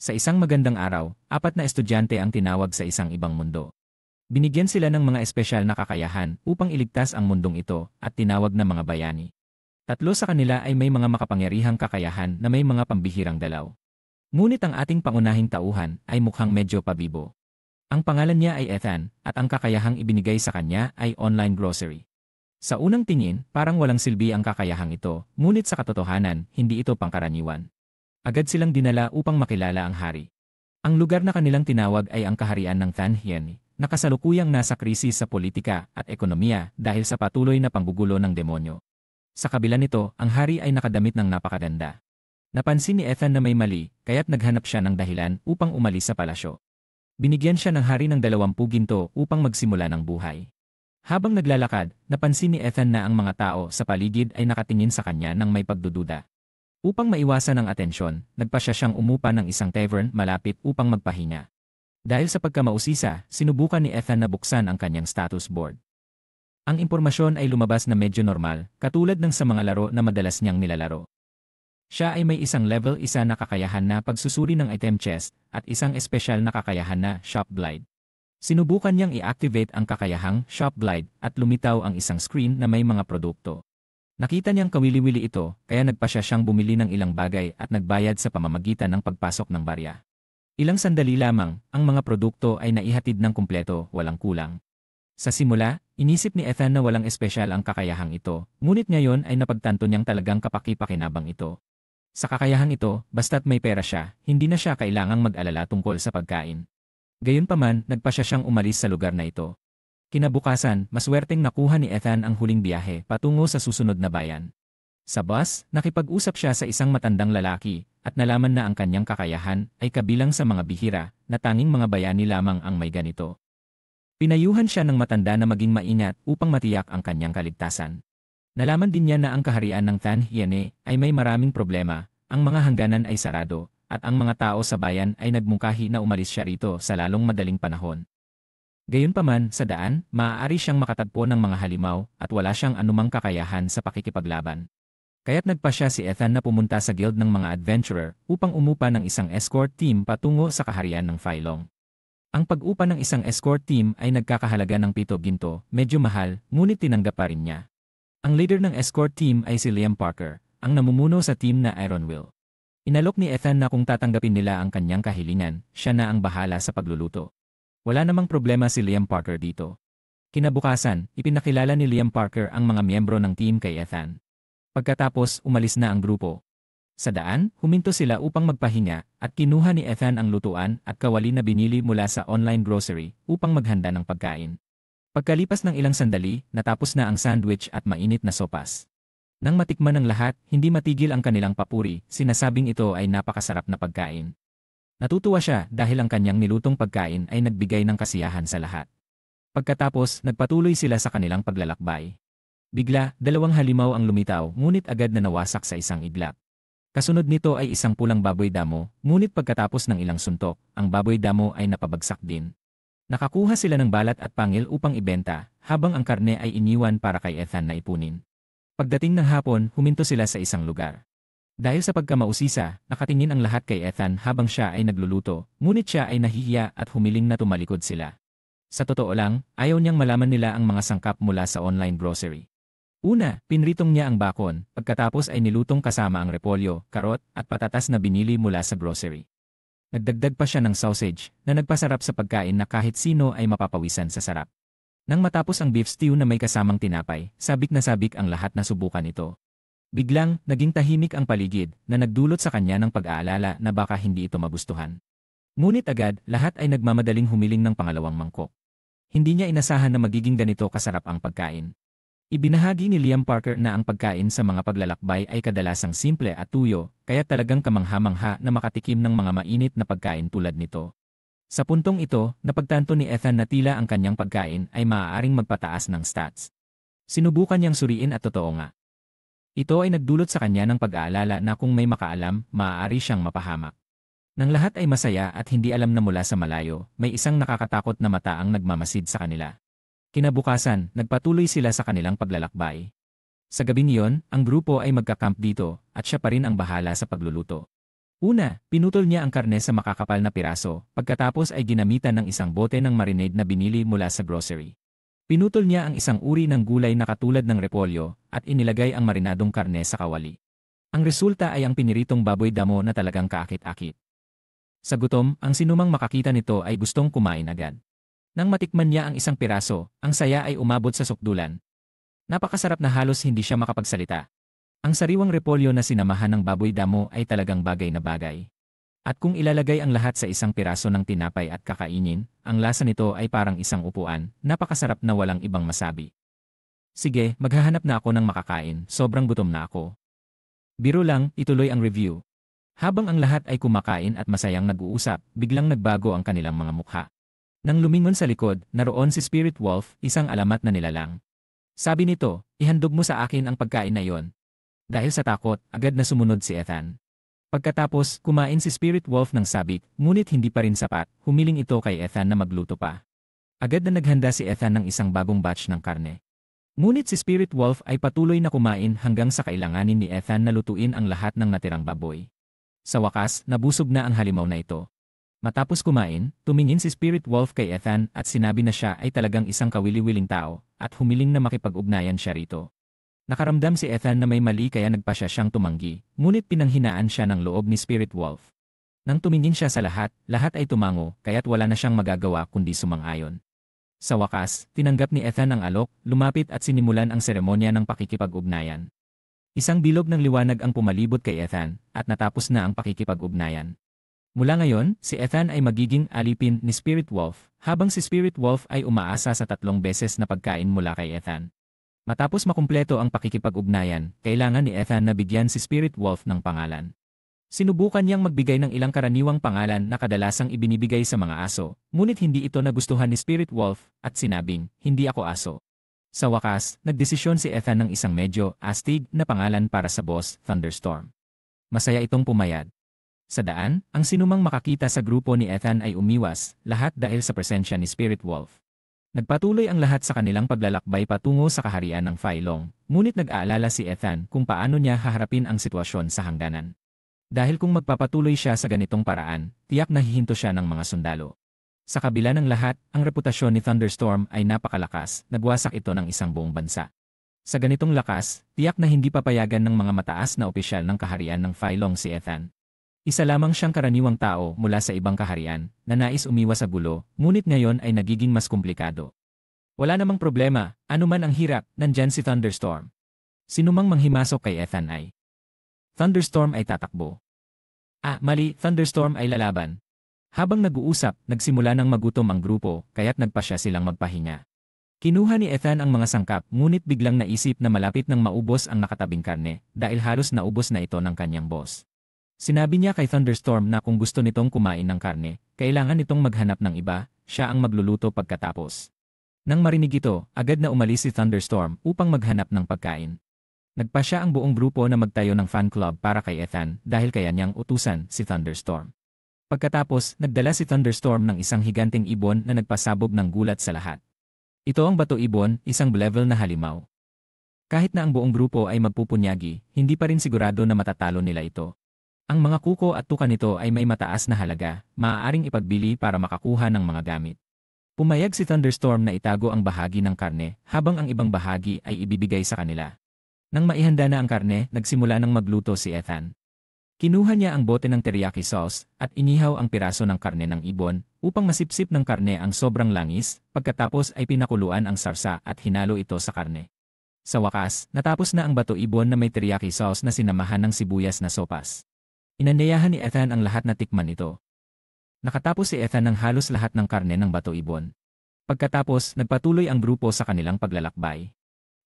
Sa isang magandang araw, 4 na estudyante ang tinawag sa isang ibang mundo. Binigyan sila ng mga espesyal na kakayahan upang iligtas ang mundong ito at tinawag na mga bayani. 3 sa kanila ay may mga makapangyarihang kakayahan na may mga pambihirang dalaw. Ngunit ang ating pangunahing tauhan ay mukhang medyo pabibo. Ang pangalan niya ay Ethan at ang kakayahang ibinigay sa kanya ay online grocery. Sa unang tingin, parang walang silbi ang kakayahang ito, ngunit sa katotohanan, hindi ito pangkaraniwan. Agad silang dinala upang makilala ang hari. Ang lugar na kanilang tinawag ay ang kaharian ng Tanhian, na kasalukuyang nasa krisis sa politika at ekonomiya dahil sa patuloy na panggugulo ng demonyo. Sa kabila nito, ang hari ay nakadamit ng napakaganda. Napansin ni Ethan na may mali, kaya't naghanap siya ng dahilan upang umalis sa palasyo. Binigyan siya ng hari ng 20 ginto upang magsimula ng buhay. Habang naglalakad, napansin ni Ethan na ang mga tao sa paligid ay nakatingin sa kanya ng may pagdududa. Upang maiwasan ang atensyon, nagpasya siyang umupa ng isang tavern malapit upang magpahinga. Dahil sa pagkamausisa, sinubukan ni Ethan na buksan ang kanyang status board. Ang impormasyon ay lumabas na medyo normal, katulad ng sa mga laro na madalas niyang nilalaro. Siya ay may isang level 1 na kakayahan na pagsusuri ng item chest at isang espesyal na kakayahan na shop glide. Sinubukan niyang i-activate ang kakayahang shop glide at lumitaw ang isang screen na may mga produkto. Nakita niyang kawili-wili ito, kaya nagpasya siyang bumili ng ilang bagay at nagbayad sa pamamagitan ng pagpasok ng barya. Ilang sandali lamang, ang mga produkto ay naihatid ng kumpleto, walang kulang. Sa simula, inisip ni Ethan na walang espesyal ang kakayahang ito, ngunit ngayon ay napagtanto niyang talagang kapaki-pakinabang ito. Sa kakayahang ito, basta't may pera siya, hindi na siya kailangang mag-alala tungkol sa pagkain. Gayunpaman, nagpasya siyang umalis sa lugar na ito. Kinabukasan, maswerteng nakuha ni Ethan ang huling biyahe patungo sa susunod na bayan. Sa bus, nakipag-usap siya sa isang matandang lalaki at nalaman na ang kanyang kakayahan ay kabilang sa mga bihira na tanging mga bayani lamang ang may ganito. Pinayuhan siya ng matanda na maging maingat upang matiyak ang kanyang kaligtasan. Nalaman din niya na ang kaharian ng Tanhian ay may maraming problema, ang mga hangganan ay sarado, at ang mga tao sa bayan ay nagmungkahi na umalis siya rito sa lalong madaling panahon. Gayunpaman, sa daan, maaari siyang makatagpo ng mga halimaw at wala siyang anumang kakayahan sa pakikipaglaban. Kaya't nagpasya si Ethan na pumunta sa guild ng mga adventurer upang umupa ng isang escort team patungo sa kaharian ng Phylong. Ang pag-upa ng isang escort team ay nagkakahalaga ng 7 ginto, medyo mahal, ngunit tinanggap pa rin niya. Ang leader ng escort team ay si Liam Parker, ang namumuno sa team na Iron Will. Inalok ni Ethan na kung tatanggapin nila ang kanyang kahilingan, siya na ang bahala sa pagluluto. Wala namang problema si Liam Parker dito. Kinabukasan, ipinakilala ni Liam Parker ang mga miyembro ng team kay Ethan. Pagkatapos, umalis na ang grupo. Sa daan, huminto sila upang magpahinga at kinuha ni Ethan ang lutuan at kawali na binili mula sa online grocery upang maghanda ng pagkain. Pagkalipas ng ilang sandali, natapos na ang sandwich at mainit na sopas. Nang matikman ng lahat, hindi matigil ang kanilang papuri, sinasabing ito ay napakasarap na pagkain. Natutuwa siya dahil ang kanyang nilutong pagkain ay nagbigay ng kasiyahan sa lahat. Pagkatapos, nagpatuloy sila sa kanilang paglalakbay. Bigla, 2 halimaw ang lumitaw ngunit agad na nawasak sa isang iglap. Kasunod nito ay isang pulang baboy damo, ngunit pagkatapos ng ilang suntok, ang baboy damo ay napabagsak din. Nakakuha sila ng balat at pangil upang ibenta, habang ang karne ay iniwan para kay Ethan na ipunin. Pagdating ng hapon, huminto sila sa isang lugar. Dahil sa pagkamausisa, nakatingin ang lahat kay Ethan habang siya ay nagluluto, ngunit siya ay nahihiya at humiling na tumalikod sila. Sa totoo lang, ayaw niyang malaman nila ang mga sangkap mula sa online grocery. Una, pinritong niya ang bakon, pagkatapos ay nilutong kasama ang repolyo, karot, at patatas na binili mula sa grocery. Nagdagdag pa siya ng sausage, na nagpasarap sa pagkain na kahit sino ay mapapawisan sa sarap. Nang matapos ang beef stew na may kasamang tinapay, sabik na sabik ang lahat na subukan ito. Biglang, naging tahimik ang paligid na nagdulot sa kanya ng pag-aalala na baka hindi ito magustuhan. Ngunit agad, lahat ay nagmamadaling humiling ng pangalawang mangkok. Hindi niya inasahan na magiging ganito kasarap ang pagkain. Ibinahagi ni Liam Parker na ang pagkain sa mga paglalakbay ay kadalasang simple at tuyo, kaya talagang kamangha-mangha na makatikim ng mga mainit na pagkain tulad nito. Sa puntong ito, napagtanto ni Ethan na tila ang kanyang pagkain ay maaaring magpataas ng stats. Sinubukan niyang suriin at totoo nga. Ito ay nagdulot sa kanya ng pag-aalala na kung may makaalam, maaari siyang mapahamak. Nang lahat ay masaya at hindi alam na mula sa malayo, may isang nakakatakot na mata ang nagmamasid sa kanila. Kinabukasan, nagpatuloy sila sa kanilang paglalakbay. Sa gabing iyon, ang grupo ay magkakamp dito at siya pa rin ang bahala sa pagluluto. Una, pinutol niya ang karne sa makakapal na piraso, pagkatapos ay ginamitan ng isang bote ng marinade na binili mula sa grocery. Pinutol niya ang isang uri ng gulay na katulad ng repolyo at inilagay ang marinadong karne sa kawali. Ang resulta ay ang piniritong baboy damo na talagang kaakit-akit. Sa gutom, ang sinumang makakita nito ay gustong kumain agad. Nang matikman niya ang isang piraso, ang saya ay umabot sa sukdulan. Napakasarap na halos hindi siya makapagsalita. Ang sariwang repolyo na sinamahan ng baboy damo ay talagang bagay na bagay. At kung ilalagay ang lahat sa isang piraso ng tinapay at kakainin, ang lasa nito ay parang isang upuan, napakasarap na walang ibang masabi. Sige, maghahanap na ako ng makakain, sobrang gutom na ako. Biro lang, ituloy ang review. Habang ang lahat ay kumakain at masayang nag-uusap, biglang nagbago ang kanilang mga mukha. Nang lumingon sa likod, naroon si Spirit Wolf, isang alamat na nilalang. Sabi nito, ihandog mo sa akin ang pagkain na yon. Dahil sa takot, agad na sumunod si Ethan. Pagkatapos, kumain si Spirit Wolf ng sabik, ngunit hindi pa rin sapat, humiling ito kay Ethan na magluto pa. Agad na naghanda si Ethan ng isang bagong batch ng karne. Ngunit si Spirit Wolf ay patuloy na kumain hanggang sa kailanganin ni Ethan na lutuin ang lahat ng natirang baboy. Sa wakas, nabusog na ang halimaw na ito. Matapos kumain, tumingin si Spirit Wolf kay Ethan at sinabi na siya ay talagang isang kawili-wiling tao at humiling na makipag-ugnayan siya rito. Nakaramdam si Ethan na may mali kaya nagpasya siyang tumanggi, ngunit pinanghinaan siya ng loob ni Spirit Wolf. Nang tumingin siya sa lahat, lahat ay tumango kaya't wala na siyang magagawa kundi sumang-ayon. Sa wakas, tinanggap ni Ethan ang alok, lumapit at sinimulan ang seremonya ng pakikipag-ugnayan. Isang bilog ng liwanag ang pumalibot kay Ethan at natapos na ang pakikipag-ugnayan. Mula ngayon, si Ethan ay magiging alipin ni Spirit Wolf, habang si Spirit Wolf ay umaasa sa 3 beses na pagkain mula kay Ethan. Matapos makumpleto ang pakikipag-ugnayan, kailangan ni Ethan na bigyan si Spirit Wolf ng pangalan. Sinubukan niyang magbigay ng ilang karaniwang pangalan na kadalasang ibinibigay sa mga aso, ngunit hindi ito nagustuhan ni Spirit Wolf at sinabing, hindi ako aso. Sa wakas, nagdesisyon si Ethan ng isang medyo astig na pangalan para sa boss, Thunderstorm. Masaya itong pumayag. Sa daan, ang sinumang makakita sa grupo ni Ethan ay umiwas, lahat dahil sa presensya ni Spirit Wolf. Nagpatuloy ang lahat sa kanilang paglalakbay patungo sa kaharian ng Phylong, ngunit nag-aalala si Ethan kung paano niya haharapin ang sitwasyon sa hangganan. Dahil kung magpapatuloy siya sa ganitong paraan, tiyak na hihinto siya ng mga sundalo. Sa kabila ng lahat, ang reputasyon ni Thunderstorm ay napakalakas, nagwasak ito ng isang buong bansa. Sa ganitong lakas, tiyak na hindi papayagan ng mga mataas na opisyal ng kaharian ng Phylong si Ethan. Isa lamang siyang karaniwang tao mula sa ibang kaharian na nais umiwas sa gulo, ngunit ngayon ay nagiging mas komplikado. Wala namang problema, anuman ang hirap, nandyan si Thunderstorm. Sinumang manghimasok kay Ethan ay Thunderstorm ay tatakbo. Mali, Thunderstorm ay lalaban. Habang nag-uusap, nagsimula ng magutom ang grupo, kaya't nagpasya silang magpahinga. Kinuha ni Ethan ang mga sangkap, ngunit biglang naisip na malapit nang maubos ang nakatabing karne, dahil halos naubos na ito ng kanyang boss. Sinabi niya kay Thunderstorm na kung gusto nitong kumain ng karne, kailangan nitong maghanap ng iba, siya ang magluluto pagkatapos. Nang marinig ito, agad na umalis si Thunderstorm upang maghanap ng pagkain. Nagpasya ang buong grupo na magtayo ng fan club para kay Ethan dahil kaya niyang utusan si Thunderstorm. Pagkatapos, nagdala si Thunderstorm ng isang higanteng ibon na nagpasabog ng gulat sa lahat. Ito ang bato ibon, isang level na halimaw. Kahit na ang buong grupo ay magpupunyagi, hindi pa rin sigurado na matatalo nila ito. Ang mga kuko at tuka nito ay may mataas na halaga, maaaring ipagbili para makakuha ng mga gamit. Pumayag si Thunderstorm na itago ang bahagi ng karne, habang ang ibang bahagi ay ibibigay sa kanila. Nang maihanda na ang karne, nagsimula ng magluto si Ethan. Kinuha niya ang bote ng teriyaki sauce at inihaw ang piraso ng karne ng ibon upang masipsip ng karne ang sobrang langis, pagkatapos ay pinakuluan ang sarsa at hinalo ito sa karne. Sa wakas, natapos na ang bato ibon na may teriyaki sauce na sinamahan ng sibuyas na sopas. Inanyayahan ni Ethan ang lahat na tikman ito. Nakatapos si Ethan ng halos lahat ng karne ng bato ibon. Pagkatapos, nagpatuloy ang grupo sa kanilang paglalakbay.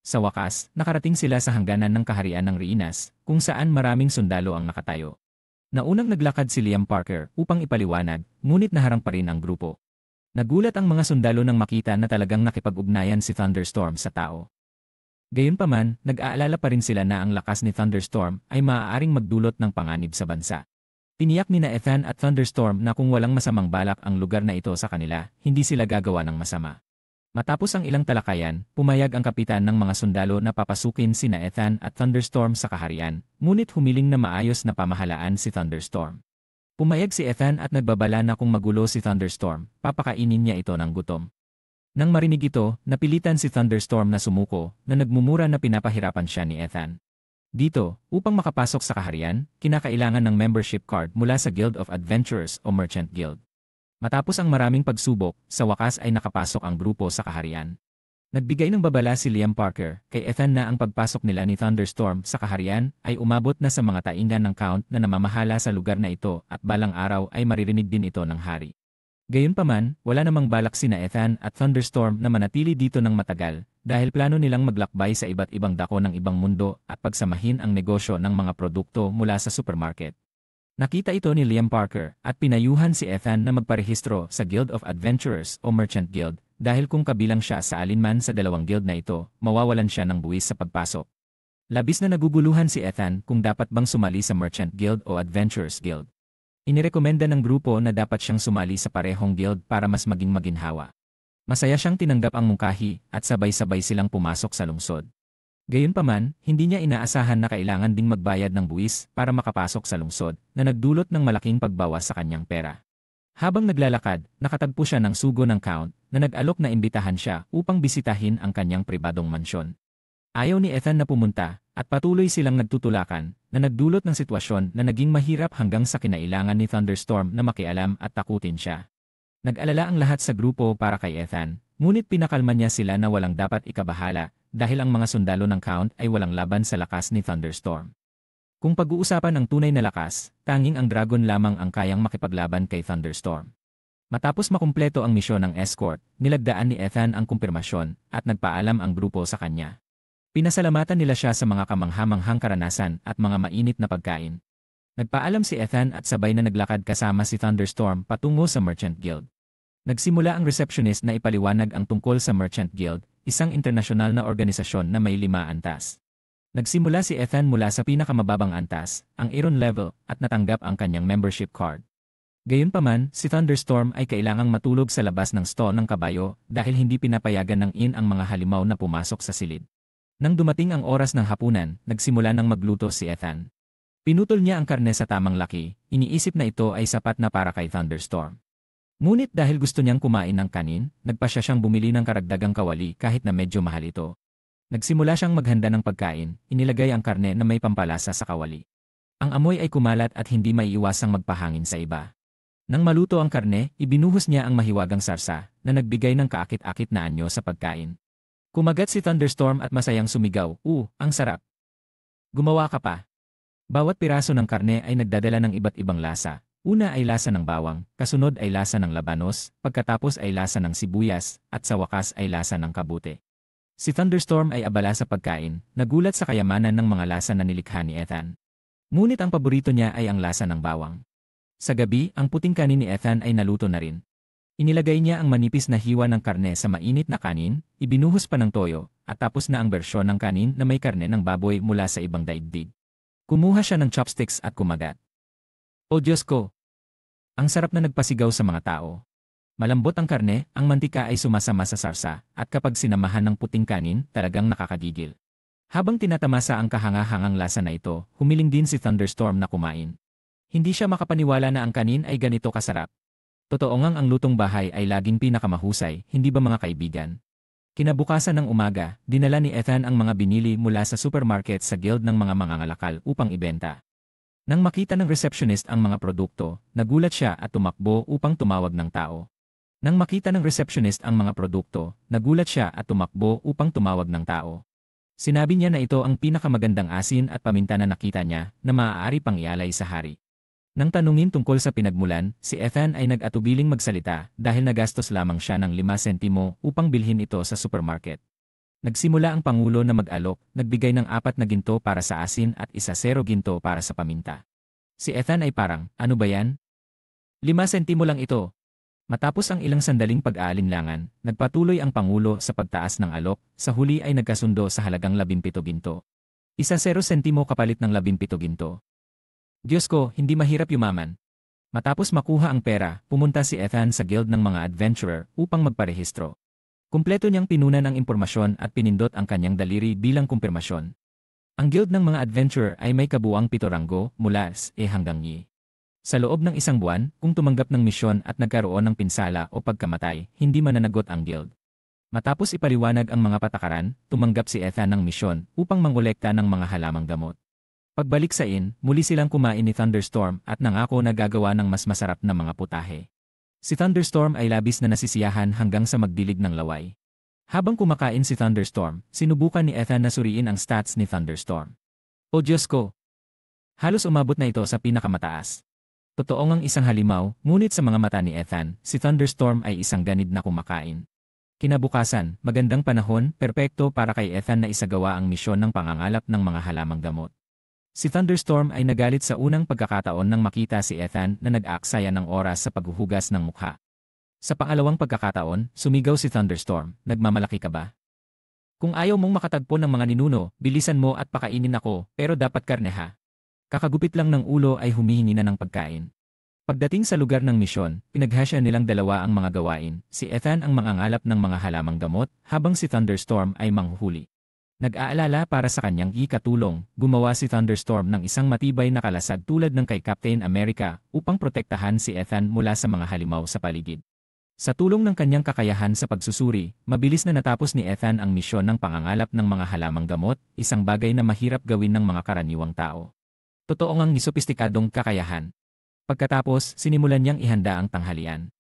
Sa wakas, nakarating sila sa hangganan ng kaharian ng Riinas, kung saan maraming sundalo ang nakatayo. Naunang naglakad si Liam Parker upang ipaliwanag, ngunit naharang pa rin ang grupo. Nagulat ang mga sundalo nang makita na talagang nakipag-ugnayan si Thunderstorm sa tao. Gayunpaman, nag-aalala pa rin sila na ang lakas ni Thunderstorm ay maaaring magdulot ng panganib sa bansa. Tiniyak ni na Ethan at Thunderstorm na kung walang masamang balak ang lugar na ito sa kanila, hindi sila gagawa ng masama. Matapos ang ilang talakayan, pumayag ang kapitan ng mga sundalo na papasukin sina Ethan at Thunderstorm sa kaharian, ngunit humiling na maayos na pamahalaan si Thunderstorm. Pumayag si Ethan at nagbabala na kung magulo si Thunderstorm, papakainin niya ito ng gutom. Nang marinig ito, napilitan si Thunderstorm na sumuko, na nagmumura na pinapahirapan siya ni Ethan. Dito, upang makapasok sa kaharian, kinakailangan ng membership card mula sa Guild of Adventurers o Merchant Guild. Matapos ang maraming pagsubok, sa wakas ay nakapasok ang grupo sa kaharian. Nagbigay ng babala si Liam Parker kay Ethan na ang pagpasok nila ni Thunderstorm sa kaharian ay umabot na sa mga taingan ng Count na namamahala sa lugar na ito at balang araw ay maririnig din ito ng hari. Gayunpaman, wala namang balak sina Ethan at Thunderstorm na manatili dito ng matagal dahil plano nilang maglakbay sa iba't ibang dako ng ibang mundo at pagsamahin ang negosyo ng mga produkto mula sa supermarket. Nakita ito ni Liam Parker at pinayuhan si Ethan na magparehistro sa Guild of Adventurers o Merchant Guild dahil kung kabilang siya sa alinman sa dalawang guild na ito, mawawalan siya ng buwis sa pagpasok. Labis na naguguluhan si Ethan kung dapat bang sumali sa Merchant Guild o Adventurers Guild. Inirekomenda ng grupo na dapat siyang sumali sa parehong guild para mas maging maginhawa. Masaya siyang tinanggap ang mungkahi at sabay-sabay silang pumasok sa lungsod. Gayunpaman, hindi niya inaasahan na kailangan ding magbayad ng buwis para makapasok sa lungsod na nagdulot ng malaking pagbawas sa kanyang pera. Habang naglalakad, nakatagpo siya ng sugo ng Count na nag-alok na imbitahan siya upang bisitahin ang kanyang pribadong mansyon. Ayaw ni Ethan na pumunta at patuloy silang nagtutulakan na nagdulot ng sitwasyon na naging mahirap hanggang sa kinailangan ni Thunderstorm na makialam at takutin siya. Nag-alala ang lahat sa grupo para kay Ethan, ngunit pinakalma niya sila na walang dapat ikabahala dahil ang mga sundalo ng Count ay walang laban sa lakas ni Thunderstorm. Kung pag-uusapan ang tunay na lakas, tanging ang dragon lamang ang kayang makipaglaban kay Thunderstorm. Matapos makumpleto ang misyon ng escort, nilagdaan ni Ethan ang kumpirmasyon at nagpaalam ang grupo sa kanya. Pinasalamatan nila siya sa mga kamanghamanghang karanasan at mga mainit na pagkain. Nagpaalam si Ethan at sabay na naglakad kasama si Thunderstorm patungo sa Merchant Guild. Nagsimula ang receptionist na ipaliwanag ang tungkol sa Merchant Guild, isang internasyonal na organisasyon na may 5 antas. Nagsimula si Ethan mula sa pinakamababang antas, ang Aeron level, at natanggap ang kanyang membership card. Gayunpaman, si Thunderstorm ay kailangang matulog sa labas ng stall ng kabayo dahil hindi pinapayagan ng inn ang mga halimaw na pumasok sa silid. Nang dumating ang oras ng hapunan, nagsimula ng magluto si Ethan. Pinutol niya ang karne sa tamang laki, iniisip na ito ay sapat na para kay Thunderstorm. Ngunit dahil gusto niyang kumain ng kanin, nagpasya siyang bumili ng karagdagang kawali kahit na medyo mahal ito. Nagsimula siyang maghanda ng pagkain, inilagay ang karne na may pampalasa sa kawali. Ang amoy ay kumalat at hindi maiiwasang magpahangin sa iba. Nang maluto ang karne, ibinuhos niya ang mahiwagang sarsa na nagbigay ng kaakit-akit na anyo sa pagkain. Kumagat si Thunderstorm at masayang sumigaw, ang sarap. Gumawa ka pa. Bawat piraso ng karne ay nagdadala ng iba't ibang lasa. Una ay lasa ng bawang, kasunod ay lasa ng labanos, pagkatapos ay lasa ng sibuyas, at sa wakas ay lasa ng kabute. Si Thunderstorm ay abala sa pagkain, nagulat sa kayamanan ng mga lasa na nilikha ni Ethan. Ngunit ang paborito niya ay ang lasa ng bawang. Sa gabi, ang puting kanin ni Ethan ay naluto na rin. Inilagay niya ang manipis na hiwa ng karne sa mainit na kanin, ibinuhos pa ng toyo, at tapos na ang bersyon ng kanin na may karne ng baboy mula sa ibang daigdig. Kumuha siya ng chopsticks at kumagat. O Diyos ko! Ang sarap na nagpasigaw sa mga tao. Malambot ang karne, ang mantika ay sumasama sa sarsa, at kapag sinamahan ng puting kanin, talagang nakakagigil. Habang tinatamasa ang kahanga-hangang lasa na ito, humiling din si Thunderstorm na kumain. Hindi siya makapaniwala na ang kanin ay ganito kasarap. Totoo ngang ang lutong bahay ay laging pinakamahusay, hindi ba mga kaibigan? Kinabukasan ng umaga, dinala ni Ethan ang mga binili mula sa supermarket sa guild ng mga mangangalakal upang ibenta. Nang makita ng receptionist ang mga produkto, nagulat siya at tumakbo upang tumawag ng tao. Nang makita ng receptionist ang mga produkto, nagulat siya at tumakbo upang tumawag ng tao. Sinabi niya na ito ang pinakamagandang asin at paminta na nakita niya na maaari pang ialay sa hari. Nang tanungin tungkol sa pinagmulan, si Ethan ay nag-atubiling magsalita dahil nagastos lamang siya ng 5 sentimo upang bilhin ito sa supermarket. Nagsimula ang pangulo na mag-alok, nagbigay ng 4 na ginto para sa asin at 1 ginto para sa paminta. Si Ethan ay parang, ano ba yan? 5 sentimo lang ito. Matapos ang ilang sandaling pag-aalinlangan, nagpatuloy ang pangulo sa pagtaas ng alok, sa huli ay nagkasundo sa halagang 17 ginto. 1 sentimo kapalit ng 17 ginto. Diyos ko, hindi mahirap yumaman. Matapos makuha ang pera, pumunta si Ethan sa guild ng mga adventurer upang magparehistro. Kumpleto niyang pinunan ang impormasyon at pinindot ang kanyang daliri bilang kumpirmasyon. Ang guild ng mga adventurer ay may kabuuang 7 ranggo mula S hanggang Y. Sa loob ng isang buwan, kung tumanggap ng misyon at nagkaroon ng pinsala o pagkamatay, hindi mananagot ang guild. Matapos ipaliwanag ang mga patakaran, tumanggap si Ethan ng misyon upang mangolekta ng mga halamang gamot. Pagbalik sa inn, muli silang kumain ni Thunderstorm at nangako na gagawa ng mas masarap na mga putahe. Si Thunderstorm ay labis na nasisiyahan hanggang sa magdilig ng laway. Habang kumakain si Thunderstorm, sinubukan ni Ethan na suriin ang stats ni Thunderstorm. O Diyos ko! Halos umabot na ito sa pinakamataas. Totoo ngang isang halimaw, ngunit sa mga mata ni Ethan, si Thunderstorm ay isang ganid na kumakain. Kinabukasan, magandang panahon, perpekto para kay Ethan na isagawa ang misyon ng pangangalap ng mga halamang gamot. Si Thunderstorm ay nagalit sa unang pagkakataon nang makita si Ethan na nag-aaksaya ng oras sa paghuhugas ng mukha. Sa pangalawang pagkakataon, sumigaw si Thunderstorm, "Nagmamalaki ka ba? Kung ayaw mong makatagpo ng mga ninuno, bilisan mo at pakainin ako, pero dapat karne ha." Kakagupit lang ng ulo ay humihingi na ng pagkain. Pagdating sa lugar ng misyon, pinaghasya nilang dalawa ang mga gawain, si Ethan ang mangangalap ng mga halamang gamot, habang si Thunderstorm ay manghuhuli. Nag-aalala para sa kanyang ikatulong, gumawa si Thunderstorm ng isang matibay na kalasag tulad ng kay Captain America upang protektahan si Ethan mula sa mga halimaw sa paligid. Sa tulong ng kanyang kakayahan sa pagsusuri, mabilis na natapos ni Ethan ang misyon ng pangangalap ng mga halamang gamot, isang bagay na mahirap gawin ng mga karaniwang tao. Totoo ngang sopistikadong kakayahan. Pagkatapos, sinimulan niyang ihanda ang tanghalian.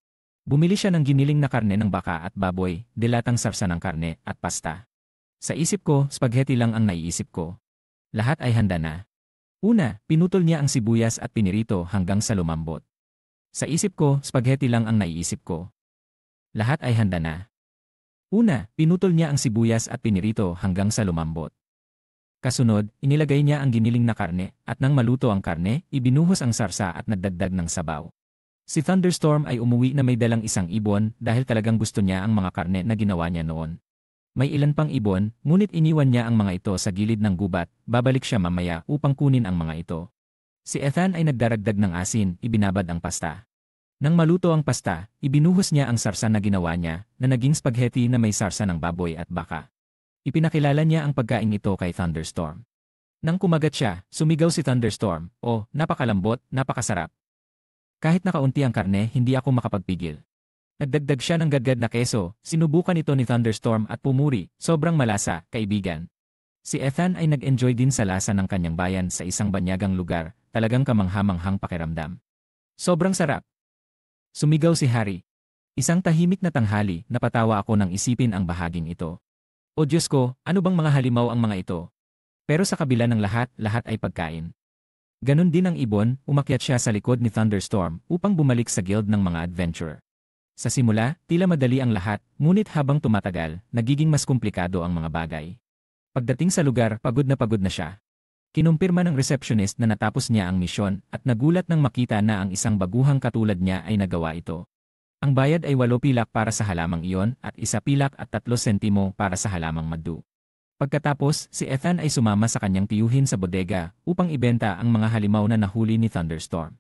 Bumili siya ng giniling na karne ng baka at baboy, dilatang sarsa ng karne, at pasta. Sa isip ko, spaghetti lang ang naiisip ko. Lahat ay handa na. Una, pinutol niya ang sibuyas at pinirito hanggang sa lumambot. Sa isip ko, spaghetti lang ang naiisip ko. Lahat ay handa na. Una, pinutol niya ang sibuyas at pinirito hanggang sa lumambot. Kasunod, inilagay niya ang giniling na karne, at nang maluto ang karne, ibinuhos ang sarsa at nagdagdag ng sabaw. Si Thunderstorm ay umuwi na may dalang isang ibon dahil talagang gusto niya ang mga karne na ginawa niya noon. May ilan pang ibon, ngunit iniwan niya ang mga ito sa gilid ng gubat, babalik siya mamaya upang kunin ang mga ito. Si Ethan ay nagdaragdag ng asin, ibinabad ang pasta. Nang maluto ang pasta, ibinuhos niya ang sarsa na ginawa niya, na naging spaghetti na may sarsa ng baboy at baka. Ipinakilala niya ang pagkain ito kay Thunderstorm. Nang kumagat siya, sumigaw si Thunderstorm, "Oh, napakalambot, napakasarap. Kahit nakaunti ang karne, hindi ako makapagpigil." Nagdagdag siya ng gadgad na keso, sinubukan ito ni Thunderstorm at pumuri, "Sobrang malasa, kaibigan." Si Ethan ay nag-enjoy din sa lasa ng kanyang bayan sa isang banyagang lugar, talagang kamangha-manghang pakiramdam. "Sobrang sarap." Sumigaw si Harry. Isang tahimik na tanghali, napatawa ako nang isipin ang bahaging ito. O Diyos ko, ano bang mga halimaw ang mga ito? Pero sa kabila ng lahat, lahat ay pagkain. Ganon din ang ibon, umakyat siya sa likod ni Thunderstorm upang bumalik sa guild ng mga adventurer. Sa simula, tila madali ang lahat, ngunit habang tumatagal, nagiging mas komplikado ang mga bagay. Pagdating sa lugar, pagod na siya. Kinumpirma ng receptionist na natapos niya ang misyon at nagulat nang makita na ang isang baguhang katulad niya ay nagawa ito. Ang bayad ay 8 pilak para sa halamang iyon at 1 pilak at 3 sentimo para sa halamang madu. Pagkatapos, si Ethan ay sumama sa kanyang tiyuhin sa bodega upang ibenta ang mga halimaw na nahuli ni Thunderstorm.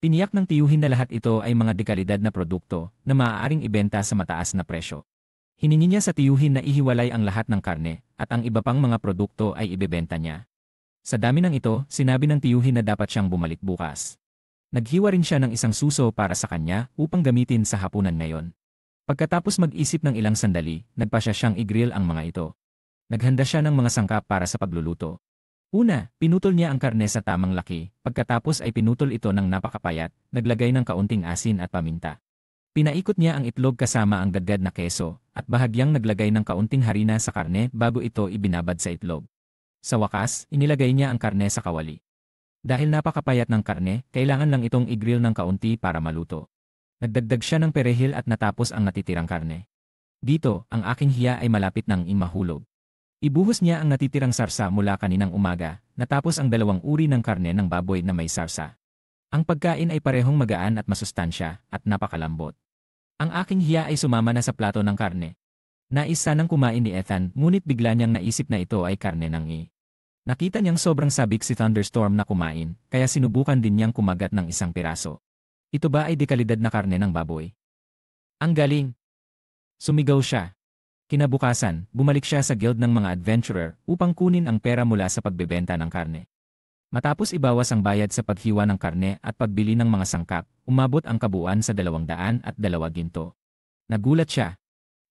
Tiniyak ng tiyuhin na lahat ito ay mga dekalidad na produkto na maaaring ibenta sa mataas na presyo. Hiningi niya sa tiyuhin na ihiwalay ang lahat ng karne at ang iba pang mga produkto ay ibebenta niya. Sa dami ng ito, sinabi ng tiyuhin na dapat siyang bumalik bukas. Naghiwa rin siya ng isang suso para sa kanya upang gamitin sa hapunan ngayon. Pagkatapos mag-isip ng ilang sandali, nagpasya siyang i-grill ang mga ito. Naghanda siya ng mga sangkap para sa pagluluto. Una, pinutol niya ang karne sa tamang laki, pagkatapos ay pinutol ito ng napakapayat, naglagay ng kaunting asin at paminta. Pinaikot niya ang itlog kasama ang gadgad na keso, at bahagyang naglagay ng kaunting harina sa karne bago ito ibinabad sa itlog. Sa wakas, inilagay niya ang karne sa kawali. Dahil napakapayat ng karne, kailangan lang itong i-grill ng kaunti para maluto. Nagdagdag siya ng perehil at natapos ang natitirang karne. Dito, ang aking hiya ay malapit nang imahulog. Ibuhos niya ang natitirang sarsa mula kaninang umaga, natapos ang 2 uri ng karne ng baboy na may sarsa. Ang pagkain ay parehong magaan at masustansya, at napakalambot. Ang aking hiya ay sumama na sa plato ng karne. Nais sanang kumain ni Ethan, ngunit bigla niyang naisip na ito ay karne ng I. Nakita niyang sobrang sabik si Thunderstorm na kumain, kaya sinubukan din niyang kumagat ng isang piraso. Ito ba ay dekalidad na karne ng baboy? Ang galing! Sumigaw siya. Kinabukasan, bumalik siya sa guild ng mga adventurer upang kunin ang pera mula sa pagbebenta ng karne. Matapos ibawas ang bayad sa paghiwa ng karne at pagbili ng mga sangkap, umabot ang kabuuan sa 202 ginto. Nagulat siya.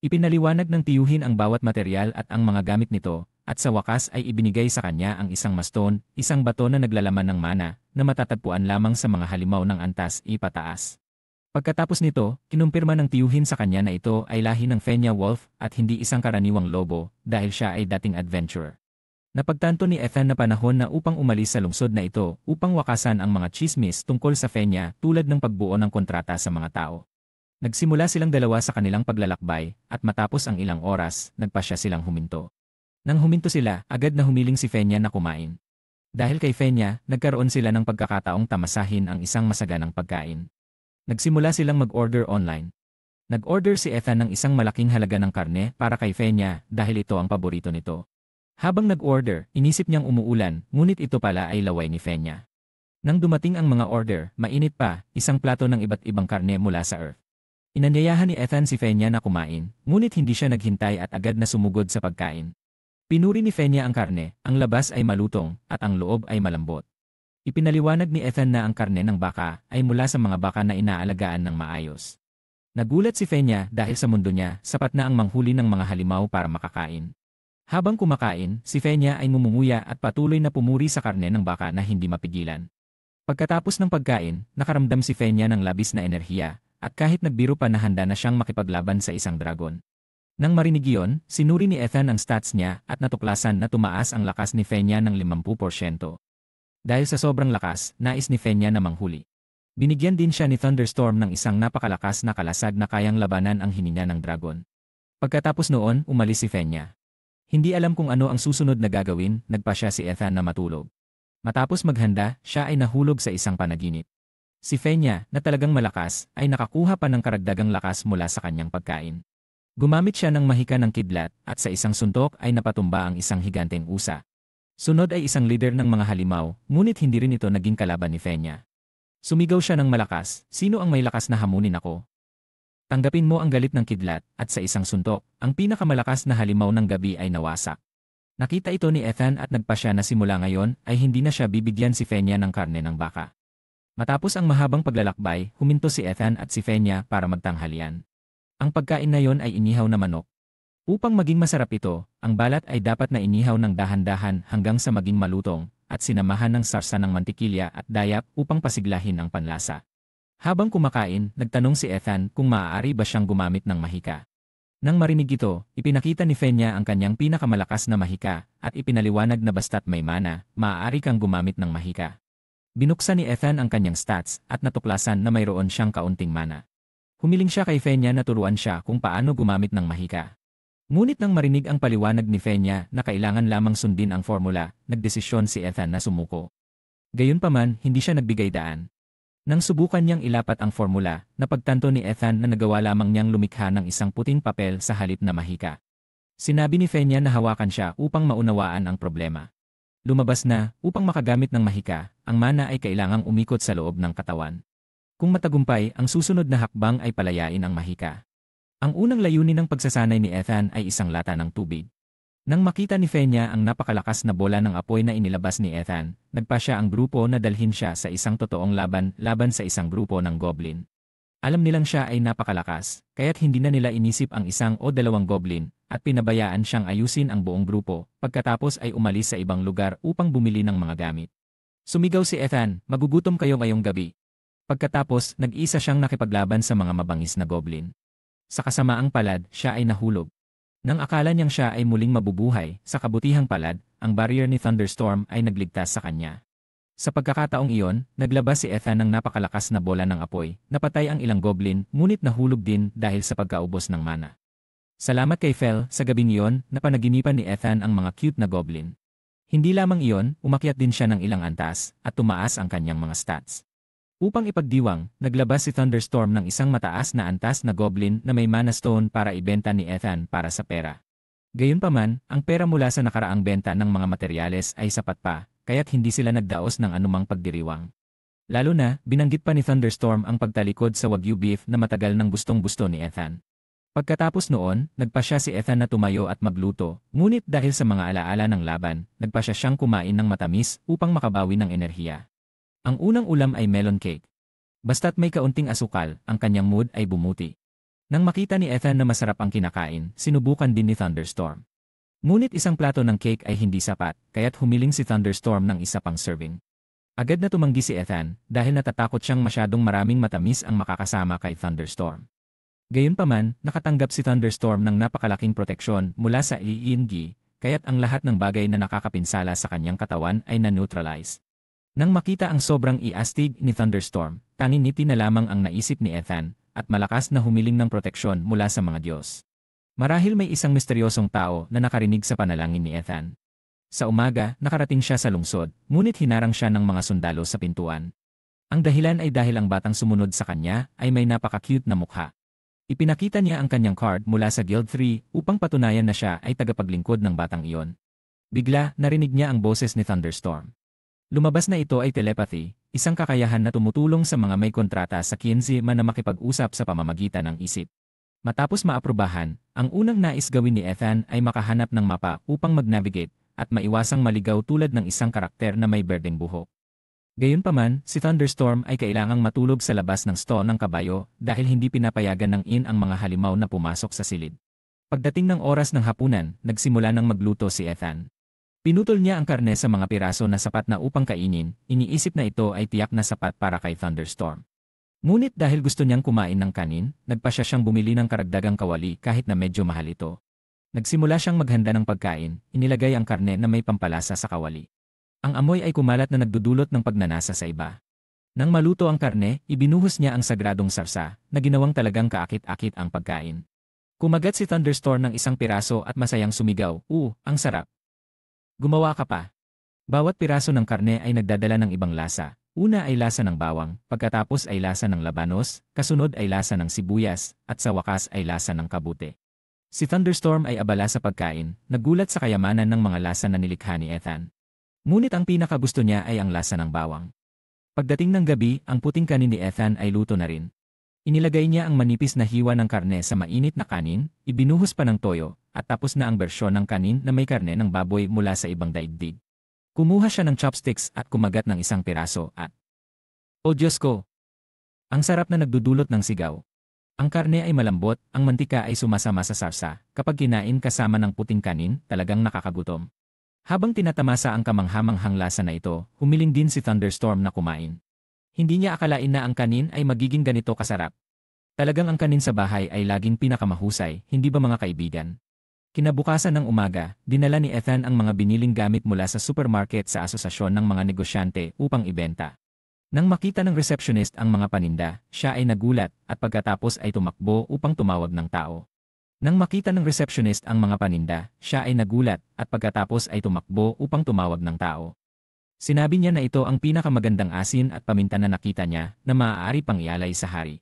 Ipinaliwanag ng tiyuhin ang bawat material at ang mga gamit nito, at sa wakas ay ibinigay sa kanya ang isang maston, isang bato na naglalaman ng mana, na matatagpuan lamang sa mga halimaw ng antas ipataas. Pagkatapos nito, kinumpirma ng tiyuhin sa kanya na ito ay lahi ng Fenya Wolf at hindi isang karaniwang lobo dahil siya ay dating adventurer. Napagtanto ni Ethan na panahon na upang umalis sa lungsod na ito upang wakasan ang mga chismis tungkol sa Fenya tulad ng pagbuo ng kontrata sa mga tao. Nagsimula silang dalawa sa kanilang paglalakbay at matapos ang ilang oras, nagpasya silang huminto. Nang huminto sila, agad na humiling si Fenya na kumain. Dahil kay Fenya, nagkaroon sila ng pagkakataong tamasahin ang isang masaganang pagkain. Nagsimula silang mag-order online. Nag-order si Ethan ng isang malaking halaga ng karne para kay Fenya dahil ito ang paborito nito. Habang nag-order, inisip niyang umuulan, ngunit ito pala ay laway ni Fenya. Nang dumating ang mga order, mainit pa, isang plato ng iba't ibang karne mula sa earth. Inanyayahan ni Ethan si Fenya na kumain, ngunit hindi siya naghintay at agad na sumugod sa pagkain. Pinuri ni Fenya ang karne, ang labas ay malutong, at ang loob ay malambot. Ipinaliwanag ni Ethan na ang karne ng baka ay mula sa mga baka na inaalagaan ng maayos. Nagulat si Fenya dahil sa mundo niya, sapat na ang manghuli ng mga halimaw para makakain. Habang kumakain, si Fenya ay ngumunguya at patuloy na pumuri sa karne ng baka na hindi mapigilan. Pagkatapos ng pagkain, nakaramdam si Fenya ng labis na enerhiya, at kahit nagbiro pa na handa na siyang makipaglaban sa isang dragon. Nang marinig iyon, sinuri ni Ethan ang stats niya at natuklasan na tumaas ang lakas ni Fenya ng 50%. Dahil sa sobrang lakas, nais ni Fenya na manghuli. Binigyan din siya ni Thunderstorm ng isang napakalakas na kalasag na kayang labanan ang hininga ng dragon. Pagkatapos noon, umalis si Fenya. Hindi alam kung ano ang susunod na gagawin, nagpasya si Ethan na matulog. Matapos maghanda, siya ay nahulog sa isang panaginip. Si Fenya, na talagang malakas, ay nakakuha pa ng karagdagang lakas mula sa kanyang pagkain. Gumamit siya ng mahika ng kidlat at sa isang suntok ay napatumba ang isang higanteng usa. Sunod ay isang leader ng mga halimaw, ngunit hindi rin ito naging kalaban ni Fenya. Sumigaw siya ng malakas, "Sino ang may lakas na hamunin ako? Tanggapin mo ang galit ng kidlat," at sa isang suntok, ang pinakamalakas na halimaw ng gabi ay nawasak. Nakita ito ni Ethan at nagpasya na simula ngayon ay hindi na siya bibigyan si Fenya ng karne ng baka. Matapos ang mahabang paglalakbay, huminto si Ethan at si Fenya para magtanghalian. Ang pagkain na yon ay inihaw na manok. Upang maging masarap ito, ang balat ay dapat na inihaw ng dahan-dahan hanggang sa maging malutong at sinamahan ng sarsa ng mantikilya at dayap upang pasiglahin ang panlasa. Habang kumakain, nagtanong si Ethan kung maaari ba siyang gumamit ng mahika. Nang marinig ito, ipinakita ni Fenya ang kanyang pinakamalakas na mahika at ipinaliwanag na basta't may mana, maaari kang gumamit ng mahika. Binuksan ni Ethan ang kanyang stats at natuklasan na mayroon siyang kaunting mana. Humiling siya kay Fenya na turuan siya kung paano gumamit ng mahika. Ngunit nang marinig ang paliwanag ni Fenya na kailangan lamang sundin ang formula, nagdesisyon si Ethan na sumuko. Gayunpaman, hindi siya nagbigay daan. Nang subukan niyang ilapat ang formula, napagtanto ni Ethan na nagawa lamang niyang lumikha ng isang puting papel sa halip na mahika. Sinabi ni Fenya na hawakan siya upang maunawaan ang problema. Lumabas na, upang makagamit ng mahika, ang mana ay kailangang umikot sa loob ng katawan. Kung matagumpay, ang susunod na hakbang ay palayain ang mahika. Ang unang layunin ng pagsasanay ni Ethan ay isang lata ng tubig. Nang makita ni Fenya ang napakalakas na bola ng apoy na inilabas ni Ethan, nagpasya ang grupo na dalhin siya sa isang totoong laban sa isang grupo ng goblin. Alam nilang siya ay napakalakas, kaya't hindi na nila inisip ang isang o dalawang goblin, at pinabayaan siyang ayusin ang buong grupo, pagkatapos ay umalis sa ibang lugar upang bumili ng mga gamit. Sumigaw si Ethan, "Magugutom kayo ngayong gabi." Pagkatapos, nag-isa siyang nakipaglaban sa mga mabangis na goblin. Sa kasamaang palad, siya ay nahulog. Nang akala niyang siya ay muling mabubuhay, sa kabutihang palad, ang barrier ni Thunderstorm ay nagligtas sa kanya. Sa pagkakataong iyon, naglabas si Ethan ng napakalakas na bola ng apoy, napatay ang ilang goblin, ngunit nahulog din dahil sa pagkaubos ng mana. Salamat kay Fel, sa gabing iyon, napanaginipan ni Ethan ang mga cute na goblin. Hindi lamang iyon, umakyat din siya ng ilang antas, at tumaas ang kanyang mga stats. Upang ipagdiwang, naglabas si Thunderstorm ng isang mataas na antas na goblin na may mana stone para ibenta ni Ethan para sa pera. Gayunpaman, ang pera mula sa nakaraang benta ng mga materyales ay sapat pa, kaya't hindi sila nagdaos ng anumang pagdiriwang. Lalo na, binanggit pa ni Thunderstorm ang pagtalikod sa Wagyu beef na matagal nang gustong-gusto ni Ethan. Pagkatapos noon, nagpasya si Ethan na tumayo at magluto, ngunit dahil sa mga alaala ng laban, nagpasya siyang kumain ng matamis upang makabawi ng enerhiya. Ang unang ulam ay melon cake. Basta't may kaunting asukal, ang kanyang mood ay bumuti. Nang makita ni Ethan na masarap ang kinakain, sinubukan din ni Thunderstorm. Ngunit isang plato ng cake ay hindi sapat, kaya't humiling si Thunderstorm ng isa pang serving. Agad na tumanggi si Ethan dahil natatakot siyang masyadong maraming matamis ang makakasama kay Thunderstorm. Gayunpaman, nakatanggap si Thunderstorm ng napakalaking proteksyon mula sa ENG, kaya't ang lahat ng bagay na nakakapinsala sa kanyang katawan ay na-neutralize. Nang makita ang sobrang iastig ni Thunderstorm, tanging ngiti na lamang ang naisip ni Ethan at malakas na humiling ng proteksyon mula sa mga Diyos. Marahil may isang misteryosong tao na nakarinig sa panalangin ni Ethan. Sa umaga, nakarating siya sa lungsod, ngunit hinarang siya ng mga sundalo sa pintuan. Ang dahilan ay dahil ang batang sumunod sa kanya ay may napaka-cute na mukha. Ipinakita niya ang kanyang card mula sa Guild 3 upang patunayan na siya ay tagapaglingkod ng batang iyon. Bigla, narinig niya ang boses ni Thunderstorm. Lumabas na ito ay telepathy, isang kakayahan na tumutulong sa mga may kontrata sa Kienzima na makipag-usap sa pamamagitan ng isip. Matapos maaprubahan, ang unang nais gawin ni Ethan ay makahanap ng mapa upang mag-navigate at maiwasang maligaw tulad ng isang karakter na may berdeng buhok. Gayunpaman, si Thunderstorm ay kailangang matulog sa labas ng stall ng kabayo dahil hindi pinapayagan ng inn ang mga halimaw na pumasok sa silid. Pagdating ng oras ng hapunan, nagsimula ng magluto si Ethan. Pinutol niya ang karne sa mga piraso na sapat na upang kainin, iniisip na ito ay tiyak na sapat para kay Thunderstorm. Ngunit dahil gusto niyang kumain ng kanin, nagpasya siyang bumili ng karagdagang kawali kahit na medyo mahal ito. Nagsimula siyang maghanda ng pagkain, inilagay ang karne na may pampalasa sa kawali. Ang amoy ay kumalat na nagdudulot ng pagnanasa sa iba. Nang maluto ang karne, ibinuhos niya ang sagradong sarsa, na ginawang talagang kaakit-akit ang pagkain. Kumagat si Thunderstorm ng isang piraso at masayang sumigaw, ang sarap. Gumawa ka pa. Bawat piraso ng karne ay nagdadala ng ibang lasa. Una ay lasa ng bawang, pagkatapos ay lasa ng labanos, kasunod ay lasa ng sibuyas, at sa wakas ay lasa ng kabute. Si Thunderstorm ay abala sa pagkain, nagulat sa kayamanan ng mga lasa na nilikha ni Ethan. Ngunit ang pinakagusto niya ay ang lasa ng bawang. Pagdating ng gabi, ang puting kanin ni Ethan ay luto na rin. Inilagay niya ang manipis na hiwa ng karne sa mainit na kanin, ibinuhos pa ng toyo, at tapos na ang bersyon ng kanin na may karne ng baboy mula sa ibang daigdig. Kumuha siya ng chopsticks at kumagat ng isang piraso at, "Oh Diyos ko! Ang sarap na nagdudulot ng sigaw." Ang karne ay malambot, ang mantika ay sumasama sa sarsa, kapag kinain kasama ng puting kanin, talagang nakakagutom. Habang tinatamasa ang kamanghamanghang lasa na ito, humiling din si Thunderstorm na kumain. Hindi niya akalain na ang kanin ay magiging ganito kasarap. Talagang ang kanin sa bahay ay laging pinakamahusay, hindi ba mga kaibigan? Kinabukasan ng umaga, dinala ni Ethan ang mga biniling gamit mula sa supermarket sa asosasyon ng mga negosyante upang ibenta. Nang makita ng receptionist ang mga paninda, siya ay nagulat at pagkatapos ay tumakbo upang tumawag ng tao. Nang makita ng receptionist ang mga paninda, siya ay nagulat at pagkatapos ay tumakbo upang tumawag ng tao. Sinabi niya na ito ang pinakamagandang asin at paminta na nakita niya na maaari pang ialay sa hari.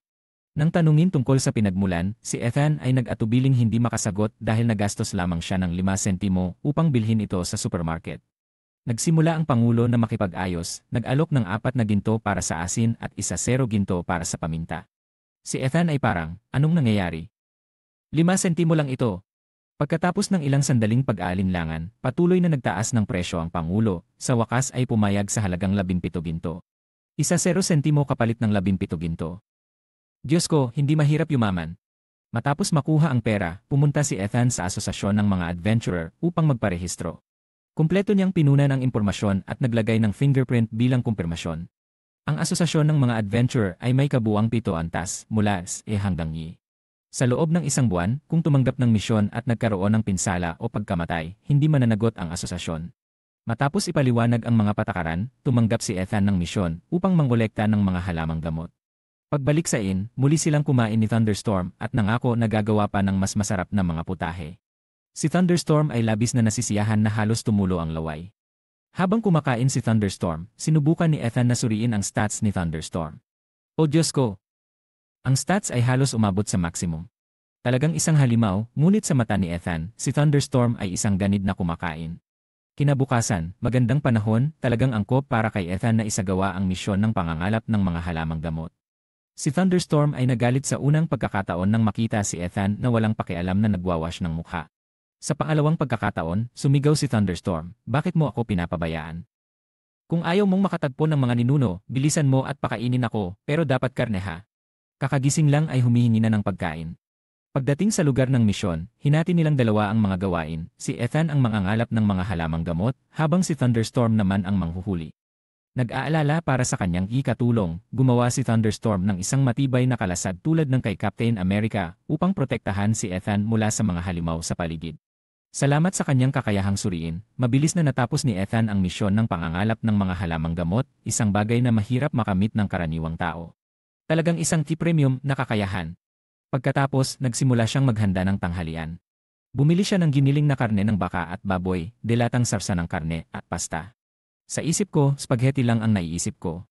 Nang tanungin tungkol sa pinagmulan, si Ethan ay nag-atubiling hindi makasagot dahil nagastos lamang siya ng 5 sentimo upang bilhin ito sa supermarket. Nagsimula ang Pangulo na makipag-ayos, nag-alok ng 4 na ginto para sa asin at 1 ginto para sa paminta. Si Ethan ay parang, anong nangyayari? 5 sentimo lang ito. Pagkatapos ng ilang sandaling pag-aalinlangan, patuloy na nagtaas ng presyo ang Pangulo, sa wakas ay pumayag sa halagang 17 ginto. 1 sentimo kapalit ng 17 ginto. Diyos ko, hindi mahirap yumaman. Matapos makuha ang pera, pumunta si Ethan sa asosasyon ng mga adventurer upang magparehistro. Kumpleto niyang pinunan ang impormasyon at naglagay ng fingerprint bilang kumpirmasyon. Ang asosasyon ng mga adventurer ay may kabuuang 7 antas mula S hanggang Y. Sa loob ng 1 buwan, kung tumanggap ng misyon at nagkaroon ng pinsala o pagkamatay, hindi mananagot ang asosasyon. Matapos ipaliwanag ang mga patakaran, tumanggap si Ethan ng misyon upang mangolekta ng mga halamang gamot. Pagbalik sa inn, muli silang kumain ni Thunderstorm at nangako na gagawa pa ng mas masarap na mga putahe. Si Thunderstorm ay labis na nasisiyahan na halos tumulo ang laway. Habang kumakain si Thunderstorm, sinubukan ni Ethan na suriin ang stats ni Thunderstorm. "Oh Diyos ko! Ang stats ay halos umabot sa maximum." Talagang isang halimaw, ngunit sa mata ni Ethan, si Thunderstorm ay isang ganid na kumakain. Kinabukasan, magandang panahon, talagang angkop para kay Ethan na isagawa ang misyon ng pangangalap ng mga halamang gamot. Si Thunderstorm ay nagalit sa unang pagkakataon nang makita si Ethan na walang pakialam na nagwawash ng mukha. Sa pangalawang pagkakataon, sumigaw si Thunderstorm, "Bakit mo ako pinapabayaan? Kung ayaw mong makatagpo ng mga ninuno, bilisan mo at pakainin ako, pero dapat karne ha." Kakagising lang ay humihingi na ng pagkain. Pagdating sa lugar ng misyon, hinati nilang dalawa ang mga gawain. Si Ethan ang mangangalap ng mga halamang gamot, habang si Thunderstorm naman ang manghuhuli. Nag-aalala para sa kanyang ikatulong, gumawa si Thunderstorm ng isang matibay na kalasag tulad ng kay Captain America upang protektahan si Ethan mula sa mga halimaw sa paligid. Salamat sa kanyang kakayahang suriin, mabilis na natapos ni Ethan ang misyon ng pangangalap ng mga halamang gamot, isang bagay na mahirap makamit ng karaniwang tao. Talagang isang premium na kakayahan. Pagkatapos, nagsimula siyang maghanda ng tanghalian. Bumili siya ng giniling na karne ng baka at baboy, dilatang sarsa ng karne at pasta. Sa isip ko, spaghetti lang ang naiisip ko.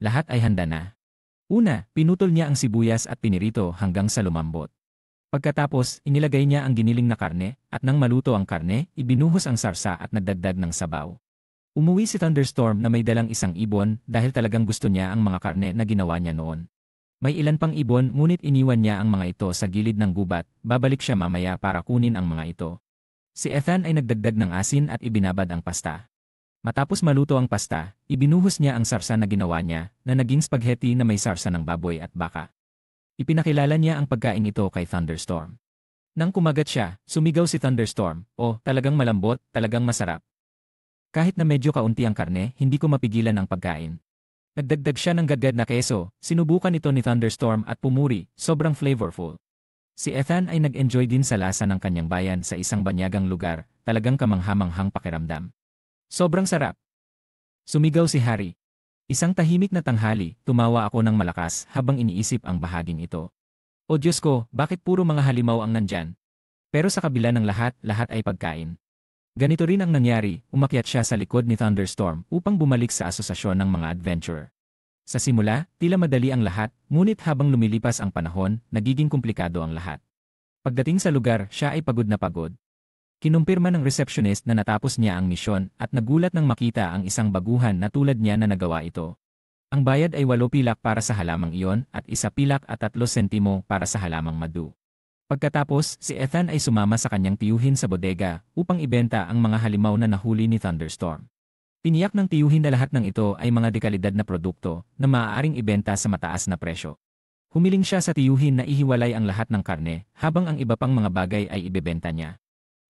Lahat ay handa na. Una, pinutol niya ang sibuyas at pinirito hanggang sa lumambot. Pagkatapos, inilagay niya ang giniling na karne, at nang maluto ang karne, ibinuhos ang sarsa at nagdagdag ng sabaw. Umuwi si Thunderstorm na may dalang isang ibon dahil talagang gusto niya ang mga karne na ginawa niya noon. May ilan pang ibon ngunit iniwan niya ang mga ito sa gilid ng gubat, babalik siya mamaya para kunin ang mga ito. Si Ethan ay nagdagdag ng asin at ibinabad ang pasta. Matapos maluto ang pasta, ibinuhos niya ang sarsa na ginawa niya na naging spaghetti na may sarsa ng baboy at baka. Ipinakilala niya ang pagkain ito kay Thunderstorm. Nang kumagat siya, sumigaw si Thunderstorm, "Oh, talagang malambot, talagang masarap. Kahit na medyo kaunti ang karne, hindi ko mapigilan ang pagkain." Nagdagdag siya ng gagad na keso, sinubukan ito ni Thunderstorm at pumuri, sobrang flavorful. Si Ethan ay nag-enjoy din sa lasa ng kanyang bayan sa isang banyagang lugar, talagang kamanghamanghang pakiramdam. Sobrang sarap. Sumigaw si Harry. Isang tahimik na tanghali, tumawa ako ng malakas habang iniisip ang bahaging ito. O Diyos ko, bakit puro mga halimaw ang nandyan? Pero sa kabila ng lahat, lahat ay pagkain. Ganito rin ang nangyari, umakyat siya sa likod ni Thunderstorm upang bumalik sa asosasyon ng mga adventurer. Sa simula, tila madali ang lahat, ngunit habang lumilipas ang panahon, nagiging komplikado ang lahat. Pagdating sa lugar, siya ay pagod na pagod. Kinumpirma ng receptionist na natapos niya ang misyon at nagulat nang makita ang isang baguhan na tulad niya na nagawa ito. Ang bayad ay 8 pilak para sa halamang iyon at 1 pilak at 3 sentimo para sa halamang madu. Pagkatapos, si Ethan ay sumama sa kanyang tiyuhin sa bodega upang ibenta ang mga halimaw na nahuli ni Thunderstorm. Tiniyak ng tiyuhin na lahat ng ito ay mga dekalidad na produkto na maaaring ibenta sa mataas na presyo. Humiling siya sa tiyuhin na ihiwalay ang lahat ng karne habang ang iba pang mga bagay ay ibebenta niya.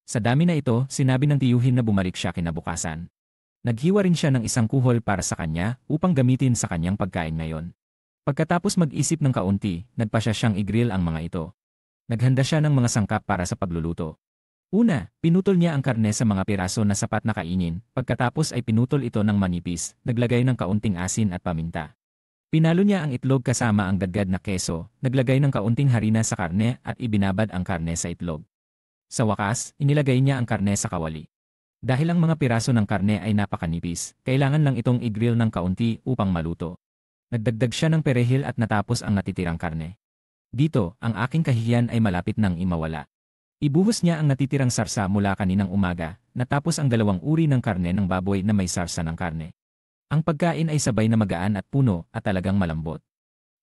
Sa dami na ito, sinabi ng tiyuhin na bumalik siya kinabukasan. Naghiwa rin siya ng isang kuhol para sa kanya upang gamitin sa kanyang pagkain ngayon. Pagkatapos mag-isip ng kaunti, nagpasya siyang i-grill ang mga ito. Naghanda siya ng mga sangkap para sa pagluluto. Una, pinutol niya ang karne sa mga piraso na sapat na kainin, pagkatapos ay pinutol ito ng manipis, naglagay ng kaunting asin at paminta. Pinalo niya ang itlog kasama ang dagdag na keso, naglagay ng kaunting harina sa karne at ibinabad ang karne sa itlog. Sa wakas, inilagay niya ang karne sa kawali. Dahil ang mga piraso ng karne ay napakanipis, kailangan lang itong i-grill ng kaunti upang maluto. Nagdagdag siya ng perehil at natapos ang natitirang karne. Dito, ang aking kahihiyan ay malapit nang imawala. Ibuhos niya ang natitirang sarsa mula kaninang umaga, natapos ang 2 uri ng karne ng baboy na may sarsa ng karne. Ang pagkain ay sabay na magaan at puno at talagang malambot.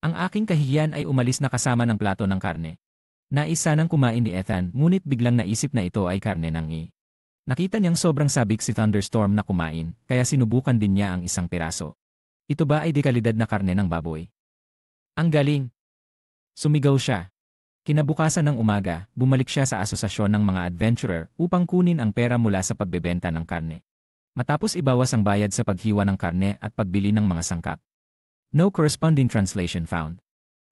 Ang aking kahihiyan ay umalis na kasama ng plato ng karne. Nais sanang kumain ni Ethan ngunit biglang naisip na ito ay karne ng Nakita niyang sobrang sabik si Thunderstorm na kumain, kaya sinubukan din niya ang isang piraso. Ito ba ay dekalidad na karne ng baboy? Ang galing! Sumigaw siya. Kinabukasan ng umaga, bumalik siya sa asosasyon ng mga adventurer upang kunin ang pera mula sa pagbebenta ng karne. Matapos ibawas ang bayad sa paghiwa ng karne at pagbili ng mga sangkap. No corresponding translation found.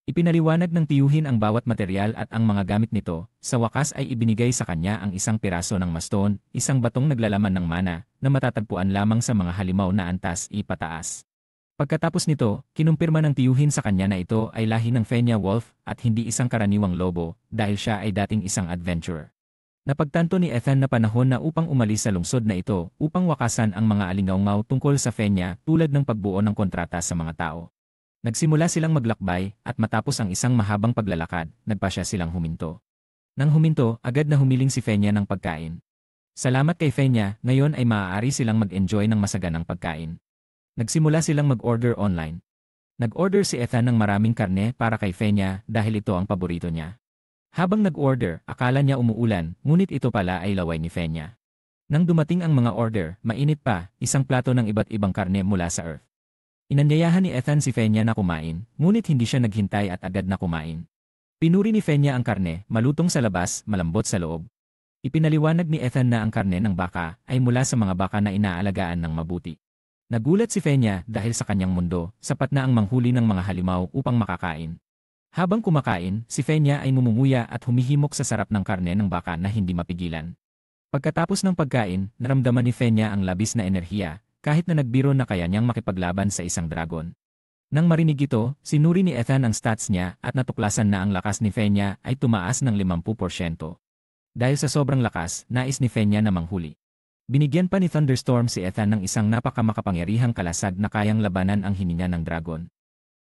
Ipinaliwanag ng tiyuhin ang bawat material at ang mga gamit nito, sa wakas ay ibinigay sa kanya ang isang piraso ng maston, isang batong naglalaman ng mana, na matatagpuan lamang sa mga halimaw na antas ipataas. Pagkatapos nito, kinumpirma ng tiyuhin sa kanya na ito ay lahi ng Fenya Wolf at hindi isang karaniwang lobo dahil siya ay dating isang adventurer. Napagtanto ni Ethan na panahon na upang umalis sa lungsod na ito upang wakasan ang mga alingaungaw tungkol sa Fenya tulad ng pagbuo ng kontrata sa mga tao. Nagsimula silang maglakbay at matapos ang isang mahabang paglalakad, nagpasya silang huminto. Nang huminto, agad na humiling si Fenya ng pagkain. Salamat kay Fenya, ngayon ay maaari silang mag-enjoy ng masaganang pagkain. Nagsimula silang mag-order online. Nag-order si Ethan ng maraming karne para kay Fenya dahil ito ang paborito niya. Habang nag-order, akala niya umuulan, ngunit ito pala ay laway ni Fenya. Nang dumating ang mga order, mainit pa, isang plato ng iba't ibang karne mula sa Earth. Inanyayahan ni Ethan si Fenya na kumain, ngunit hindi siya naghintay at agad na kumain. Pinuri ni Fenya ang karne, malutong sa labas, malambot sa loob. Ipinaliwanag ni Ethan na ang karne ng baka ay mula sa mga baka na inaalagaan ng mabuti. Nagulat si Fenya dahil sa kanyang mundo, sapat na ang manghuli ng mga halimaw upang makakain. Habang kumakain, si Fenya ay mumunguya at humihimok sa sarap ng karne ng baka na hindi mapigilan. Pagkatapos ng pagkain, naramdaman ni Fenya ang labis na enerhiya, kahit na nagbiro na kaya niyang makipaglaban sa isang dragon. Nang marinig ito, sinuri ni Ethan ang stats niya at natuklasan na ang lakas ni Fenya ay tumaas ng 50%. Dahil sa sobrang lakas, nais ni Fenya na manghuli. Binigyan pa ni Thunderstorm si Ethan ng isang napakamakapangyarihang kalasag na kayang labanan ang hininga ng dragon.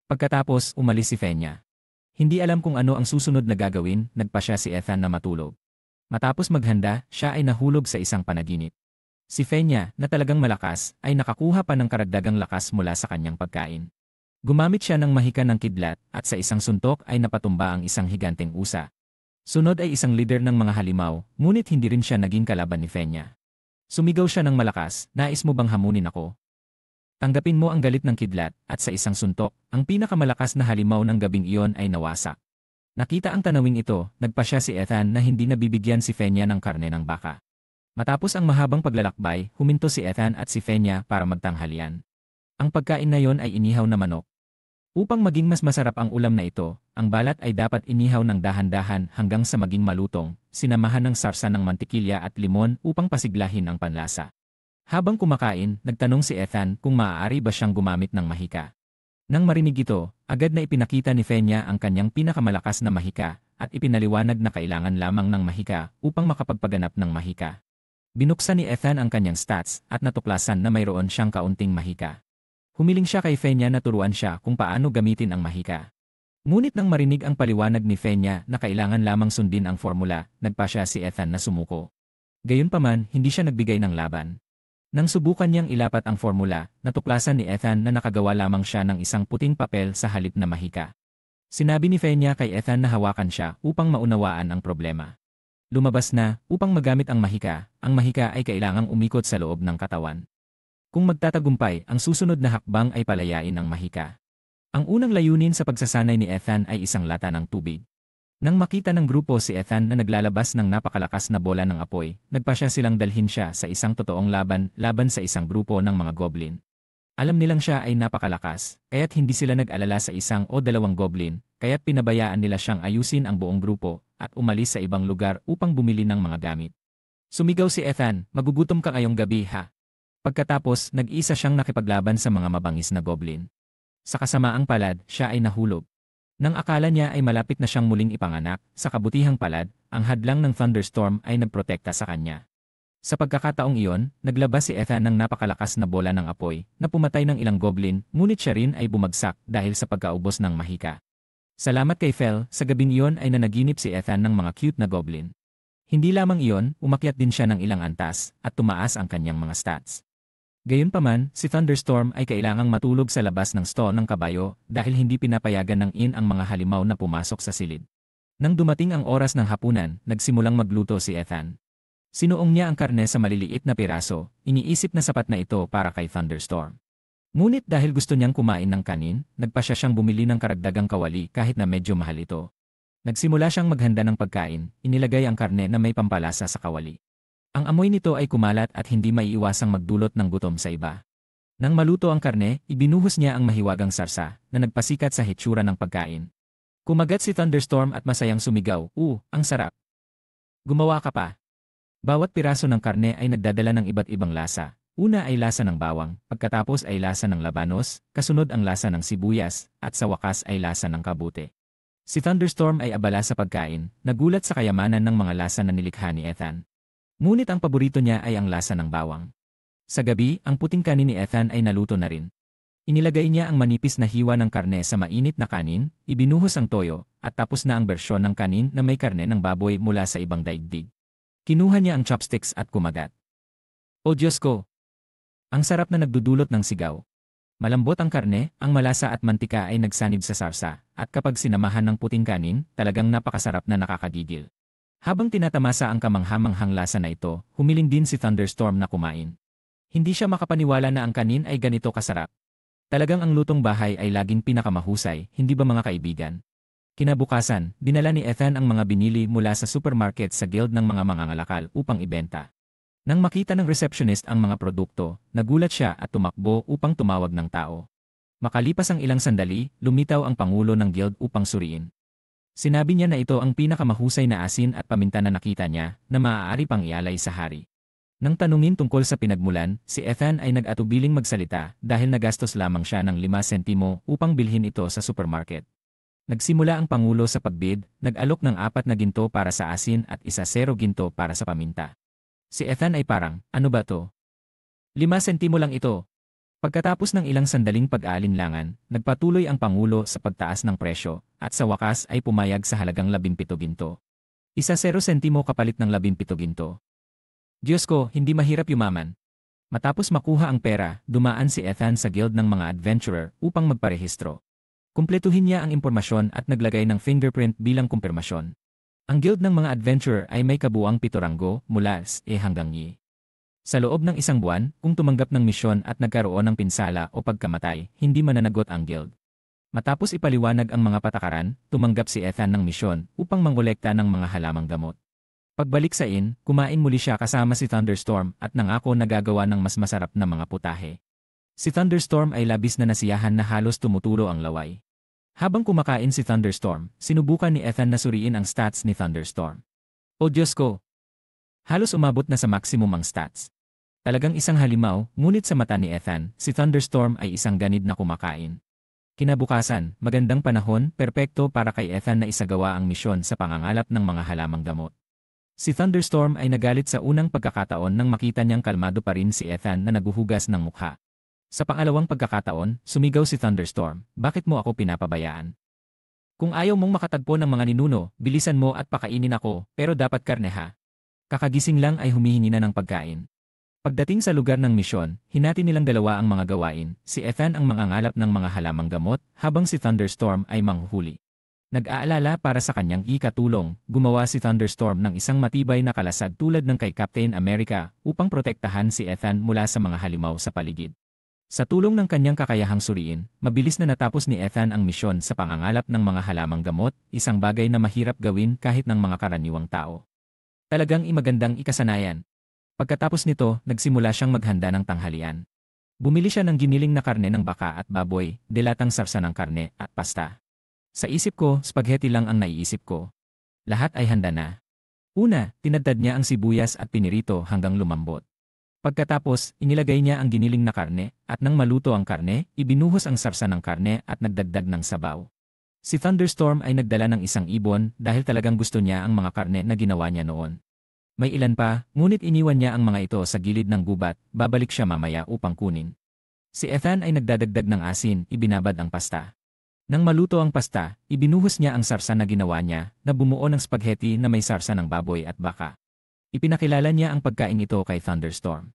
Pagkatapos, umalis si Fenya. Hindi alam kung ano ang susunod na gagawin, nagpa siya si Ethan na matulog. Matapos maghanda, siya ay nahulog sa isang panaginip. Si Fenya, na talagang malakas, ay nakakuha pa ng karagdagang lakas mula sa kanyang pagkain. Gumamit siya ng mahika ng kidlat at sa isang suntok ay napatumba ang isang higanteng usa. Sunod ay isang leader ng mga halimaw, ngunit hindi rin siya naging kalaban ni Fenya. Sumigaw siya ng malakas, nais mo bang hamunin ako? Tanggapin mo ang galit ng kidlat at sa isang suntok, ang pinakamalakas na halimaw ng gabing iyon ay nawasak. Nakita ang tanawing ito, nagpa siya si Ethan na hindi nabibigyan si Fenya ng karne ng baka. Matapos ang mahabang paglalakbay, huminto si Ethan at si Fenya para magtanghalian. Ang pagkain na yon ay inihaw na manok. Upang maging mas masarap ang ulam na ito, ang balat ay dapat inihaw ng dahan-dahan hanggang sa maging malutong, sinamahan ng sarsa ng mantikilya at limon upang pasiglahin ang panlasa. Habang kumakain, nagtanong si Ethan kung maaari ba siyang gumamit ng mahika. Nang marinig ito, agad na ipinakita ni Fenya ang kanyang pinakamalakas na mahika at ipinaliwanag na kailangan lamang ng mahika upang makapagpaganap ng mahika. Binuksan ni Ethan ang kanyang stats at natuklasan na mayroon siyang kaunting mahika. Humiling siya kay Fenya na turuan siya kung paano gamitin ang mahika. Ngunit nang marinig ang paliwanag ni Fenya na kailangan lamang sundin ang formula, nagpa siya si Ethan na sumuko. Gayunpaman, hindi siya nagbigay ng laban. Nang subukan niyang ilapat ang formula, natuklasan ni Ethan na nakagawa lamang siya ng isang puting papel sa halip na mahika. Sinabi ni Fenya kay Ethan na hawakan siya upang maunawaan ang problema. Lumabas na, upang magamit ang mahika ay kailangang umikot sa loob ng katawan. Kung magtatagumpay, ang susunod na hakbang ay palayain ang mahika. Ang unang layunin sa pagsasanay ni Ethan ay isang lata ng tubig. Nang makita ng grupo si Ethan na naglalabas ng napakalakas na bola ng apoy, nagpa siya silang dalhin siya sa isang totoong laban sa isang grupo ng mga goblin. Alam nilang siya ay napakalakas, kaya't hindi sila nag-alala sa isang o dalawang goblin, kaya't pinabayaan nila siyang ayusin ang buong grupo at umalis sa ibang lugar upang bumili ng mga gamit. Sumigaw si Ethan, magugutom ka ngayong gabi ha? Pagkatapos, nag-isa siyang nakipaglaban sa mga mabangis na goblin. Sa kasamaang palad, siya ay nahulog. Nang akala niya ay malapit na siyang muling ipanganak, sa kabutihang palad, ang hadlang ng Thunderstorm ay nagprotekta sa kanya. Sa pagkakataong iyon, naglabas si Ethan ng napakalakas na bola ng apoy, na pumatay ng ilang goblin, ngunit siya rin ay bumagsak dahil sa pagkaubos ng mahika. Salamat kay Fel, sa gabing iyon ay nanaginip si Ethan ng mga cute na goblin. Hindi lamang iyon, umakyat din siya ng ilang antas, at tumaas ang kanyang mga stats. Gayunpaman, si Thunderstorm ay kailangang matulog sa labas ng stall ng kabayo dahil hindi pinapayagan ng inn ang mga halimaw na pumasok sa silid. Nang dumating ang oras ng hapunan, nagsimulang magluto si Ethan. Sinuong niya ang karne sa maliliit na piraso, iniisip na sapat na ito para kay Thunderstorm. Ngunit dahil gusto niyang kumain ng kanin, nagpa siya siyang bumili ng karagdagang kawali kahit na medyo mahal ito. Nagsimula siyang maghanda ng pagkain, inilagay ang karne na may pampalasa sa kawali. Ang amoy nito ay kumalat at hindi maiiwasang magdulot ng gutom sa iba. Nang maluto ang karne, ibinuhos niya ang mahiwagang sarsa na nagpasikat sa hitsura ng pagkain. Kumagat si Thunderstorm at masayang sumigaw, ang sarap. Gumawa ka pa. Bawat piraso ng karne ay nagdadala ng iba't ibang lasa. Una ay lasa ng bawang, pagkatapos ay lasa ng labanos, kasunod ang lasa ng sibuyas, at sa wakas ay lasa ng kabute. Si Thunderstorm ay abala sa pagkain, nagulat sa kayamanan ng mga lasa na nilikha ni Ethan. Ngunit ang paborito niya ay ang lasa ng bawang. Sa gabi, ang puting kanin ni Ethan ay naluto na rin. Inilagay niya ang manipis na hiwa ng karne sa mainit na kanin, ibinuhos ang toyo, at tapos na ang bersyon ng kanin na may karne ng baboy mula sa ibang daigdig. Kinuha niya ang chopsticks at kumagat. O Diyos ko! Ang sarap na nagdudulot ng sigaw. Malambot ang karne, ang malasa at mantika ay nagsanib sa sarsa, at kapag sinamahan ng puting kanin, talagang napakasarap na nakakagigil. Habang tinatamasa ang kamanghamanghang lasa na ito, humiling din si Thunderstorm na kumain. Hindi siya makapaniwala na ang kanin ay ganito kasarap. Talagang ang lutong bahay ay laging pinakamahusay, hindi ba mga kaibigan? Kinabukasan, dinala ni Ethan ang mga binili mula sa supermarket sa guild ng mga mangangalakal upang ibenta. Nang makita ng receptionist ang mga produkto, nagulat siya at tumakbo upang tumawag ng tao. Makalipas ang ilang sandali, lumitaw ang pangulo ng guild upang suriin. Sinabi niya na ito ang pinakamahusay na asin at paminta na nakita niya na maaari pang ialay sa hari. Nang tanungin tungkol sa pinagmulan, si Ethan ay nag-atubiling magsalita dahil nagastos lamang siya ng 5 sentimo upang bilhin ito sa supermarket. Nagsimula ang pangulo sa pagbid, nag-alok ng 4 na ginto para sa asin at 1 ginto para sa paminta. Si Ethan ay parang, ano ba to? 5 sentimo lang ito. Pagkatapos ng ilang sandaling pag-aalinlangan, nagpatuloy ang pangulo sa pagtaas ng presyo, at sa wakas ay pumayag sa halagang 17 ginto. 1 sentimo kapalit ng 17 ginto. Diyos ko, hindi mahirap yumaman. Matapos makuha ang pera, dumaan si Ethan sa guild ng mga adventurer upang magparehistro. Kumpletuhin niya ang impormasyon at naglagay ng fingerprint bilang kumpirmasyon. Ang guild ng mga adventurer ay may kabuuang 7 ranggo mula S hanggang Y. Sa loob ng 1 buwan, kung tumanggap ng misyon at nagkaroon ng pinsala o pagkamatay, hindi mananagot ang guild. Matapos ipaliwanag ang mga patakaran, tumanggap si Ethan ng misyon upang mangolekta ng mga halamang gamot. Pagbalik sa inn, kumain muli siya kasama si Thunderstorm at nangako na gagawa ng mas masarap na mga putahe. Si Thunderstorm ay labis na nasiyahan na halos tumutulo ang laway. Habang kumakain si Thunderstorm, sinubukan ni Ethan na suriin ang stats ni Thunderstorm. O Diyos ko! Halos umabot na sa maximum ang stats. Talagang isang halimaw, ngunit sa mata ni Ethan, si Thunderstorm ay isang ganid na kumakain. Kinabukasan, magandang panahon, perpekto para kay Ethan na isagawa ang misyon sa pangangalap ng mga halamang gamot. Si Thunderstorm ay nagalit sa unang pagkakataon nang makita niyang kalmado pa rin si Ethan na naguhugas ng mukha. Sa pangalawang pagkakataon, sumigaw si Thunderstorm, bakit mo ako pinapabayaan? Kung ayaw mong makatagpo ng mga ninuno, bilisan mo at pakainin ako, pero dapat karne ha. Kakagising lang ay humihingi na ng pagkain. Pagdating sa lugar ng misyon, hinati nilang dalawa ang mga gawain, si Ethan ang mangangalap ng mga halamang gamot, habang si Thunderstorm ay manghuhuli. Nag-aalala para sa kanyang ikatulong, gumawa si Thunderstorm ng isang matibay na kalasag tulad ng kay Captain America upang protektahan si Ethan mula sa mga halimaw sa paligid. Sa tulong ng kanyang kakayahang suriin, mabilis na natapos ni Ethan ang misyon sa pangangalap ng mga halamang gamot, isang bagay na mahirap gawin kahit ng mga karaniwang tao. Talagang imagandang ikasanayan. Pagkatapos nito, nagsimula siyang maghanda ng tanghalian. Bumili siya ng giniling na karne ng baka at baboy, delatang sarsa ng karne at pasta. Sa isip ko, spaghetti lang ang naiisip ko. Lahat ay handa na. Una, tinadtad niya ang sibuyas at pinirito hanggang lumambot. Pagkatapos, inilagay niya ang giniling na karne, at nang maluto ang karne, ibinuhos ang sarsa ng karne at nagdagdag ng sabaw. Si Thunderstorm ay nagdala ng isang ibon dahil talagang gusto niya ang mga karne na ginawa niya noon. May ilan pa, ngunit iniwan niya ang mga ito sa gilid ng gubat, babalik siya mamaya upang kunin. Si Ethan ay nagdadagdag ng asin, ibinabad ang pasta. Nang maluto ang pasta, ibinuhos niya ang sarsa na ginawa niya, na bumuo ng spaghetti na may sarsa ng baboy at baka. Ipinakilala niya ang pagkain ito kay Thunderstorm.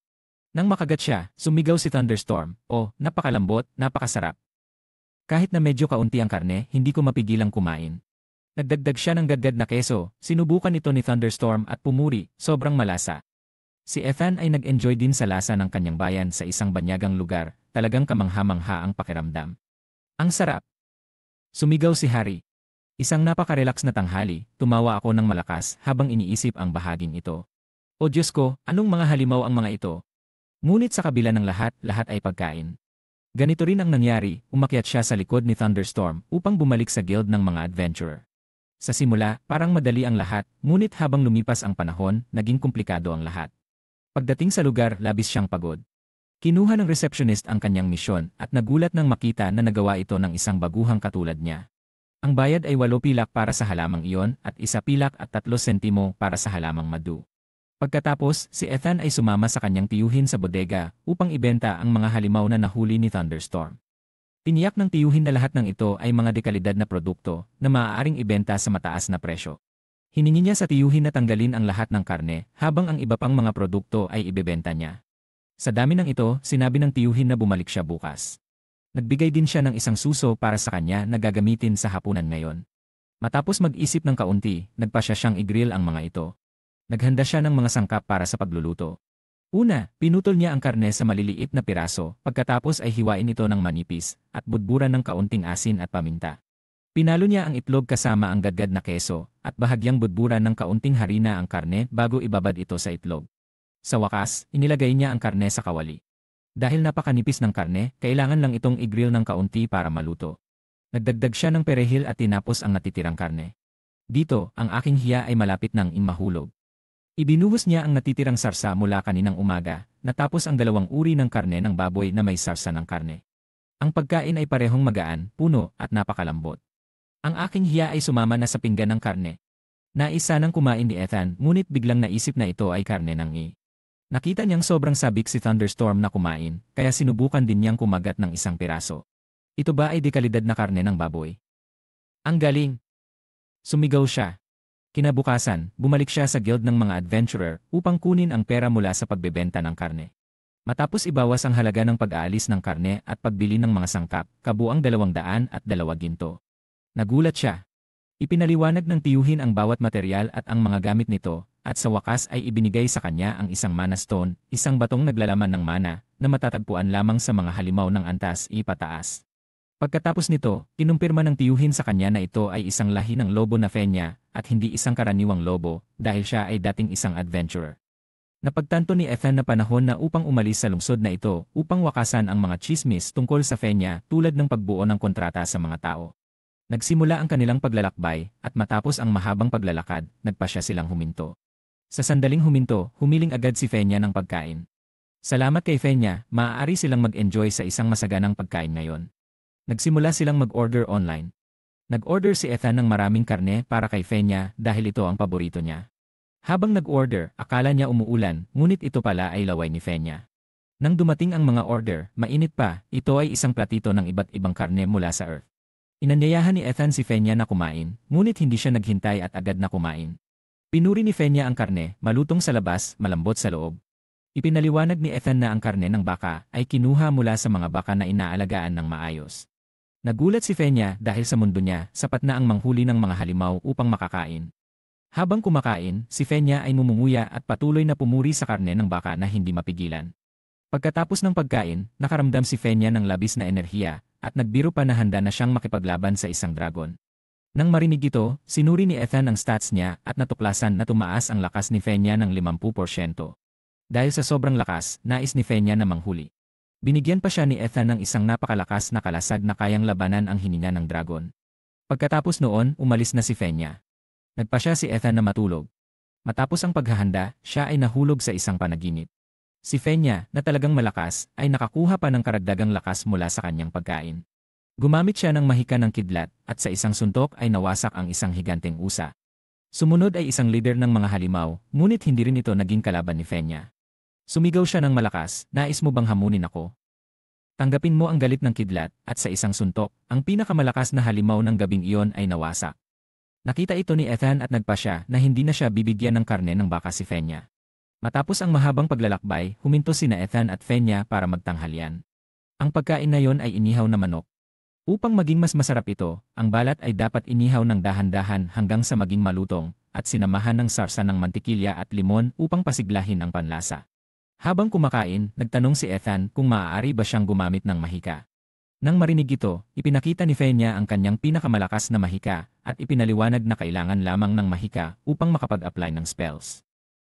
Nang makagat siya, sumigaw si Thunderstorm, "Oh, napakalambot, napakasarap." Kahit na medyo kaunti ang karne, hindi ko mapigilang kumain. Nagdagdag siya ng gagad na keso, sinubukan ito ni Thunderstorm at pumuri, sobrang malasa. Si Ethan ay nag-enjoy din sa lasa ng kanyang bayan sa isang banyagang lugar, talagang kamangha-mangha ang pakiramdam. Ang sarap! Sumigaw si Harry. Isang napaka-relax na tanghali, tumawa ako ng malakas habang iniisip ang bahaging ito. O Diyos ko, anong mga halimaw ang mga ito? Ngunit sa kabila ng lahat, lahat ay pagkain. Ganito rin ang nangyari, umakyat siya sa likod ni Thunderstorm upang bumalik sa guild ng mga adventurer. Sa simula, parang madali ang lahat, ngunit habang lumipas ang panahon, naging komplikado ang lahat. Pagdating sa lugar, labis siyang pagod. Kinuha ng receptionist ang kanyang misyon at nagulat nang makita na nagawa ito ng isang baguhang katulad niya. Ang bayad ay 8 pilak para sa halamang iyon at 1 pilak at 3 sentimo para sa halamang madu. Pagkatapos, si Ethan ay sumama sa kanyang tiyuhin sa bodega upang ibenta ang mga halimaw na nahuli ni Thunderstorm. Tiniyak ng tiyuhin na lahat ng ito ay mga dekalidad na produkto na maaaring ibenta sa mataas na presyo. Hiningi niya sa tiyuhin na tanggalin ang lahat ng karne habang ang iba pang mga produkto ay ibebenta niya. Sa dami ng ito, sinabi ng tiyuhin na bumalik siya bukas. Nagbigay din siya ng isang suso para sa kanya na gagamitin sa hapunan ngayon. Matapos mag-isip ng kaunti, nagpasya siyang i-grill ang mga ito. Naghanda siya ng mga sangkap para sa pagluluto. Una, pinutol niya ang karne sa maliliit na piraso, pagkatapos ay hiwain ito ng manipis, at budburan ng kaunting asin at paminta. Pinalo niya ang itlog kasama ang gadgad na keso, at bahagyang budburan ng kaunting harina ang karne bago ibabad ito sa itlog. Sa wakas, inilagay niya ang karne sa kawali. Dahil napakanipis ng karne, kailangan lang itong i-grill ng kaunti para maluto. Nagdagdag siya ng perehil at tinapos ang natitirang karne. Dito, ang aking hiya ay malapit nang mahulog. Ibinuhos niya ang natitirang sarsa mula kaninang umaga, natapos ang 2 uri ng karne ng baboy na may sarsa ng karne. Ang pagkain ay parehong magaan, puno, at napakalambot. Ang aking hiya ay sumama na sa pinggan ng karne. Nais sanang kumain ni Ethan, ngunit biglang naisip na ito ay karne ng Nakita niyang sobrang sabik si Thunderstorm na kumain, kaya sinubukan din niyang kumagat ng isang piraso. Ito ba ay dekalidad na karne ng baboy? Ang galing! Sumigaw siya. Kinabukasan, bumalik siya sa guild ng mga adventurer upang kunin ang pera mula sa pagbebenta ng karne. Matapos ibawas ang halaga ng pag-aalis ng karne at pagbili ng mga sangkap, kabuang 202 ginto. Nagulat siya. Ipinaliwanag ng tiyuhin ang bawat material at ang mga gamit nito, at sa wakas ay ibinigay sa kanya ang isang mana stone, isang batong naglalaman ng mana, na matatagpuan lamang sa mga halimaw ng antas ipataas. Pagkatapos nito, kinumpirma ng tiyuhin sa kanya na ito ay isang lahi ng lobo na Fenya, at hindi isang karaniwang lobo, dahil siya ay dating isang adventurer. Napagtanto ni Ethan na panahon na upang umalis sa lungsod na ito upang wakasan ang mga chismis tungkol sa Fenya tulad ng pagbuo ng kontrata sa mga tao. Nagsimula ang kanilang paglalakbay, at matapos ang mahabang paglalakad, nagpasya silang huminto. Sa sandaling huminto, humiling agad si Fenya ng pagkain. Salamat kay Fenya, maaari silang mag-enjoy sa isang masaganang pagkain ngayon. Nagsimula silang mag-order online. Nag-order si Ethan ng maraming karne para kay Fenya dahil ito ang paborito niya. Habang nag-order, akala niya umuulan, ngunit ito pala ay laway ni Fenya. Nang dumating ang mga order, mainit pa, ito ay isang platito ng iba't ibang karne mula sa Earth. Inanyayahan ni Ethan si Fenya na kumain, ngunit hindi siya naghintay at agad na kumain. Pinuri ni Fenya ang karne, malutong sa labas, malambot sa loob. Ipinaliwanag ni Ethan na ang karne ng baka ay kinuha mula sa mga baka na inaalagaan ng maayos. Nagulat si Fenya dahil sa mundo niya, sapat na ang manghuli ng mga halimaw upang makakain. Habang kumakain, si Fenya ay mumunguya at patuloy na pumuri sa karne ng baka na hindi mapigilan. Pagkatapos ng pagkain, nakaramdam si Fenya ng labis na enerhiya, at nagbiro pa na handa na siyang makipaglaban sa isang dragon. Nang marinig ito, sinuri ni Ethan ang stats niya at natuklasan na tumaas ang lakas ni Fenya ng 50%. Dahil sa sobrang lakas, nais ni Fenya na manghuli. Binigyan pa siya ni Ethan ng isang napakalakas na kalasag na kayang labanan ang hininga ng dragon. Pagkatapos noon, umalis na si Fenya. Nagpasya si Ethan na matulog. Matapos ang paghahanda, siya ay nahulog sa isang panaginip. Si Fenya, na talagang malakas, ay nakakuha pa ng karagdagang lakas mula sa kanyang pagkain. Gumamit siya ng mahika ng kidlat, at sa isang suntok ay nawasak ang isang higanteng usa. Sumunod ay isang leader ng mga halimaw, ngunit hindi rin ito naging kalaban ni Fenya. Sumigaw siya ng malakas, nais mo bang hamunin ako? Tanggapin mo ang galit ng kidlat, at sa isang suntok, ang pinakamalakas na halimaw ng gabing iyon ay nawasak. Nakita ito ni Ethan at nagpasya na hindi na siya bibigyan ng karne ng baka si Fenya. Matapos ang mahabang paglalakbay, huminto sina Ethan at Fenya para magtanghalian. Ang pagkain na yon ay inihaw na manok. Upang maging mas masarap ito, ang balat ay dapat inihaw ng dahan-dahan hanggang sa maging malutong, at sinamahan ng sarsa ng mantikilya at limon upang pasiglahin ang panlasa. Habang kumakain, nagtanong si Ethan kung maaari ba siyang gumamit ng mahika. Nang marinig ito, ipinakita ni Fenya ang kanyang pinakamalakas na mahika, at ipinaliwanag na kailangan lamang ng mahika upang makapag-apply ng spells.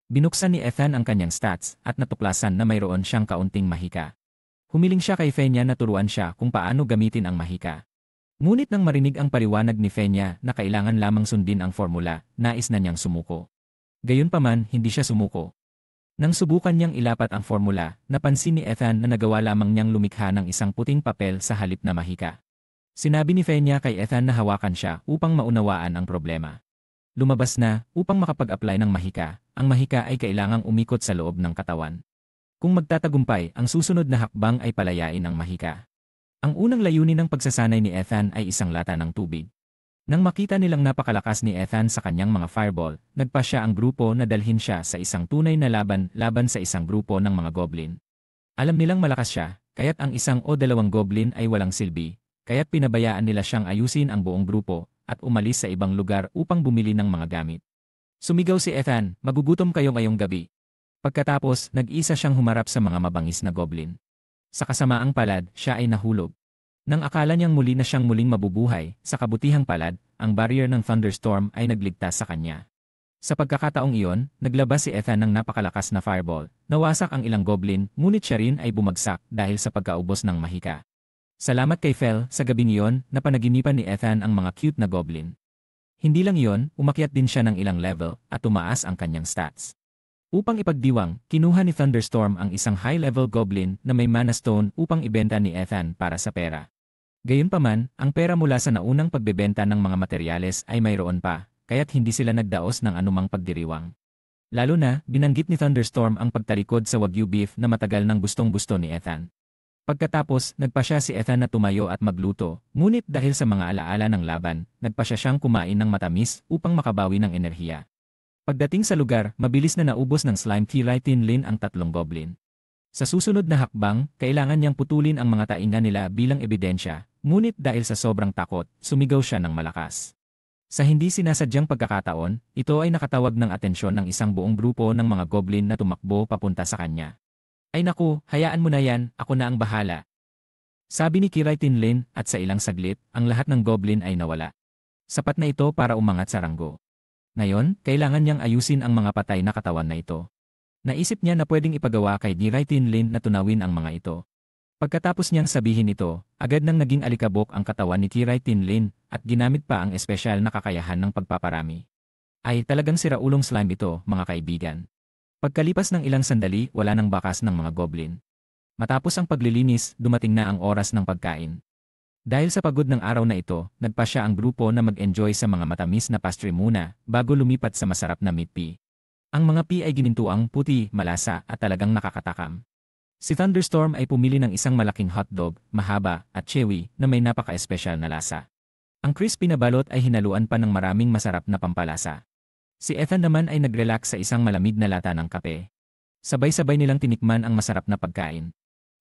Binuksan ni Ethan ang kanyang stats at natuklasan na mayroon siyang kaunting mahika. Humiling siya kay Fenya na turuan siya kung paano gamitin ang mahika. Ngunit nang marinig ang paliwanag ni Fenya na kailangan lamang sundin ang formula, nais na niyang sumuko. Gayunpaman, hindi siya sumuko. Nang subukan niyang ilapat ang formula, napansin ni Ethan na nagawa lamang niyang lumikha ng isang puting papel sa halip na mahika. Sinabi ni Fenya kay Ethan na hawakan siya upang maunawaan ang problema. Lumabas na, upang makapag-apply ng mahika, ang mahika ay kailangang umikot sa loob ng katawan. Kung magtatagumpay, ang susunod na hakbang ay palayain ang mahika. Ang unang layunin ng pagsasanay ni Ethan ay isang lata ng tubig. Nang makita nilang napakalakas ni Ethan sa kanyang mga fireball, nagpasya ang grupo na dalhin siya sa isang tunay na laban sa isang grupo ng mga goblin. Alam nilang malakas siya, kaya't ang isang o dalawang goblin ay walang silbi, kaya't pinabayaan nila siyang ayusin ang buong grupo at umalis sa ibang lugar upang bumili ng mga gamit. Sumigaw si Ethan, "Magugutom kayo ngayong gabi." Pagkatapos, nag-isa siyang humarap sa mga mabangis na goblin. Sa kasamaang palad, siya ay nahulog. Nang akala niyang muli na siyang muling mabubuhay, sa kabutihang palad, ang barrier ng thunderstorm ay nagligtas sa kanya. Sa pagkakataong iyon, naglabas si Ethan ng napakalakas na fireball. Nawasak ang ilang goblin, ngunit siya rin ay bumagsak dahil sa pagkaubos ng mahika. Salamat kay Fel, sa gabing iyon, napanaginipan ni Ethan ang mga cute na goblin. Hindi lang iyon, umakyat din siya ng ilang level at tumaas ang kanyang stats. Upang ipagdiwang, kinuha ni Thunderstorm ang isang high-level goblin na may mana stone upang ibenta ni Ethan para sa pera. Gayunpaman, ang pera mula sa naunang pagbebenta ng mga materyales ay mayroon pa, kaya't hindi sila nagdaos ng anumang pagdiriwang. Lalo na, binanggit ni Thunderstorm ang pagtalikod sa Wagyu beef na matagal nang gustong-gusto ni Ethan. Pagkatapos, nagpasya si Ethan na tumayo at magluto, ngunit dahil sa mga alaala ng laban, nagpasya siyang kumain ng matamis upang makabawi ng enerhiya. Pagdating sa lugar, mabilis na naubos ng slime Kiratin Lin ang tatlong goblin. Sa susunod na hakbang, kailangan niyang putulin ang mga tainga nila bilang ebidensya, ngunit dahil sa sobrang takot, sumigaw siya ng malakas. Sa hindi sinasadyang pagkakataon, ito ay nakatawag ng atensyon ng isang buong grupo ng mga goblin na tumakbo papunta sa kanya. "Ay naku, hayaan mo na yan, ako na ang bahala." Sabi ni Kiratin Lin at sa ilang saglit, ang lahat ng goblin ay nawala. Sapat na ito para umangat sa ranggo. Ngayon, kailangan niyang ayusin ang mga patay na katawan na ito. Naisip niya na pwedeng ipagawa kay Kiratin Lin na tunawin ang mga ito. Pagkatapos niyang sabihin ito, agad nang naging alikabok ang katawan ni Kiratin Lin at ginamit pa ang espesyal na kakayahan ng pagpaparami. Ay talagang siraulong slime ito, mga kaibigan. Pagkalipas ng ilang sandali, wala nang bakas ng mga goblin. Matapos ang paglilinis, dumating na ang oras ng pagkain. Dahil sa pagod ng araw na ito, nagpasya ang grupo na mag-enjoy sa mga matamis na pastry muna bago lumipat sa masarap na meat pie. Ang mga pie ay ginintuang puti, malasa at talagang nakakatakam. Si Thunderstorm ay pumili ng isang malaking hotdog, mahaba at chewy na may napaka-espesyal na lasa. Ang crispy na balot ay hinaluan pa ng maraming masarap na pampalasa. Si Ethan naman ay nag-relax sa isang malamig na lata ng kape. Sabay-sabay nilang tinikman ang masarap na pagkain.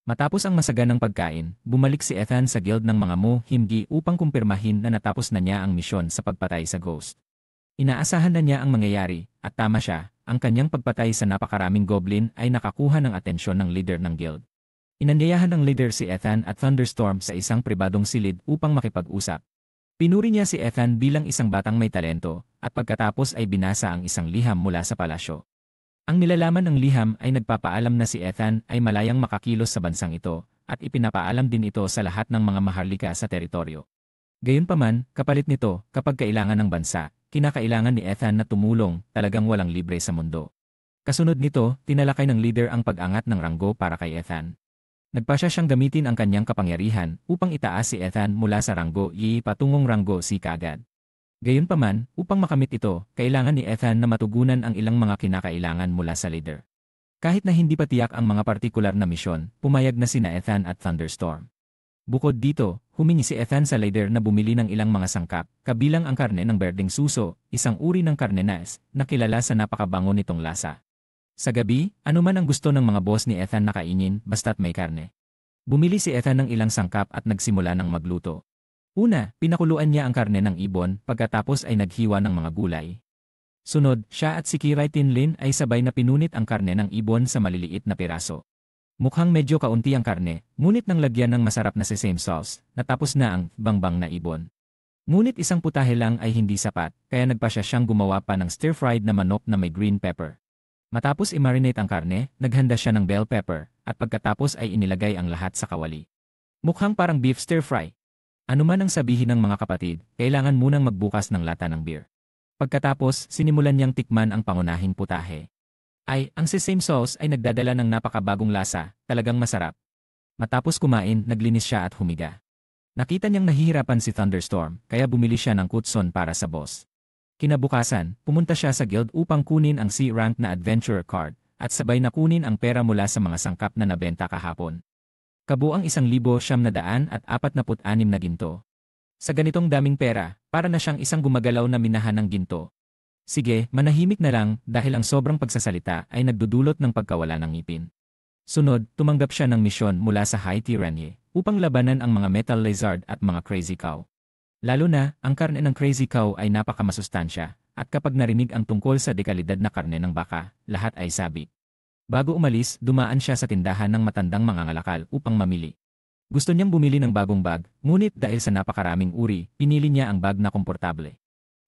Matapos ang masaganang pagkain, bumalik si Ethan sa guild ng mga Mo-Himgi upang kumpirmahin na natapos na niya ang misyon sa pagpatay sa ghost. Inaasahan na niya ang mangyayari, at tama siya, ang kanyang pagpatay sa napakaraming goblin ay nakakuha ng atensyon ng leader ng guild. Inanyayahan ng leader si Ethan at Thunderstorm sa isang pribadong silid upang makipag-usap. Pinuri niya si Ethan bilang isang batang may talento, at pagkatapos ay binasa ang isang liham mula sa palasyo. Ang nilalaman ng liham ay nagpapaalam na si Ethan ay malayang makakilos sa bansang ito, at ipinapaalam din ito sa lahat ng mga maharlika sa teritoryo. Gayunpaman, kapalit nito, kapag kailangan ng bansa, kinakailangan ni Ethan na tumulong, talagang walang libre sa mundo. Kasunod nito, tinalakay ng leader ang pag-angat ng ranggo para kay Ethan. Nagpasya siyang gamitin ang kanyang kapangyarihan upang itaas si Ethan mula sa ranggo E patungong ranggo C kaagad. Gayunpaman, upang makamit ito, kailangan ni Ethan na matugunan ang ilang mga kinakailangan mula sa leader. Kahit na hindi pa tiyak ang mga partikular na misyon, pumayag na sina Ethan at Thunderstorm. Bukod dito, humingi si Ethan sa leader na bumili ng ilang mga sangkap, kabilang ang karne ng berdeng suso, isang uri ng karne na kilala sa napakabango nitong lasa. Sa gabi, anuman ang gusto ng mga boss ni Ethan na kainin basta't may karne. Bumili si Ethan ng ilang sangkap at nagsimula ng magluto. Una, pinakuluan niya ang karne ng ibon pagkatapos ay naghiwa ng mga gulay. Sunod, siya at si Kiratin Lin ay sabay na pinunit ang karne ng ibon sa maliliit na piraso. Mukhang medyo kaunti ang karne, ngunit nang lagyan ng masarap na sesame sauce, natapos na ang bangbang na ibon. Ngunit isang putahe lang ay hindi sapat, kaya nagpasya siyang gumawa pa ng stir-fried na manok na may green pepper. Matapos i-marinate ang karne, naghanda siya ng bell pepper, at pagkatapos ay inilagay ang lahat sa kawali. Mukhang parang beef stir-fry. Ano man ang sabihin ng mga kapatid, kailangan munang magbukas ng lata ng beer. Pagkatapos, sinimulan niyang tikman ang pangunahing putahe. Ang sesame sauce ay nagdadala ng napakabagong lasa, talagang masarap. Matapos kumain, naglinis siya at humiga. Nakita niyang nahihirapan si Thunderstorm, kaya bumili siya ng kutson para sa boss. Kinabukasan, pumunta siya sa guild upang kunin ang C-rank na adventurer card, at sabay na kunin ang pera mula sa mga sangkap na nabenta kahapon. Kabuang 1,946 na ginto. Sa ganitong daming pera, para na siyang isang gumagalaw na minahan ng ginto. Sige, manahimik na lang dahil ang sobrang pagsasalita ay nagdudulot ng pagkawala ng ngipin. Sunod, tumanggap siya ng misyon mula sa High Tyranny upang labanan ang mga Metal Lizard at mga Crazy Cow. Lalo na, ang karne ng Crazy Cow ay napakamasustansya, at kapag narinig ang tungkol sa dekalidad na karne ng baka, lahat ay sabi. Bago umalis, dumaan siya sa tindahan ng matandang mangangalakal upang mamili. Gusto niyang bumili ng bagong bag, ngunit dahil sa napakaraming uri, pinili niya ang bag na komportable.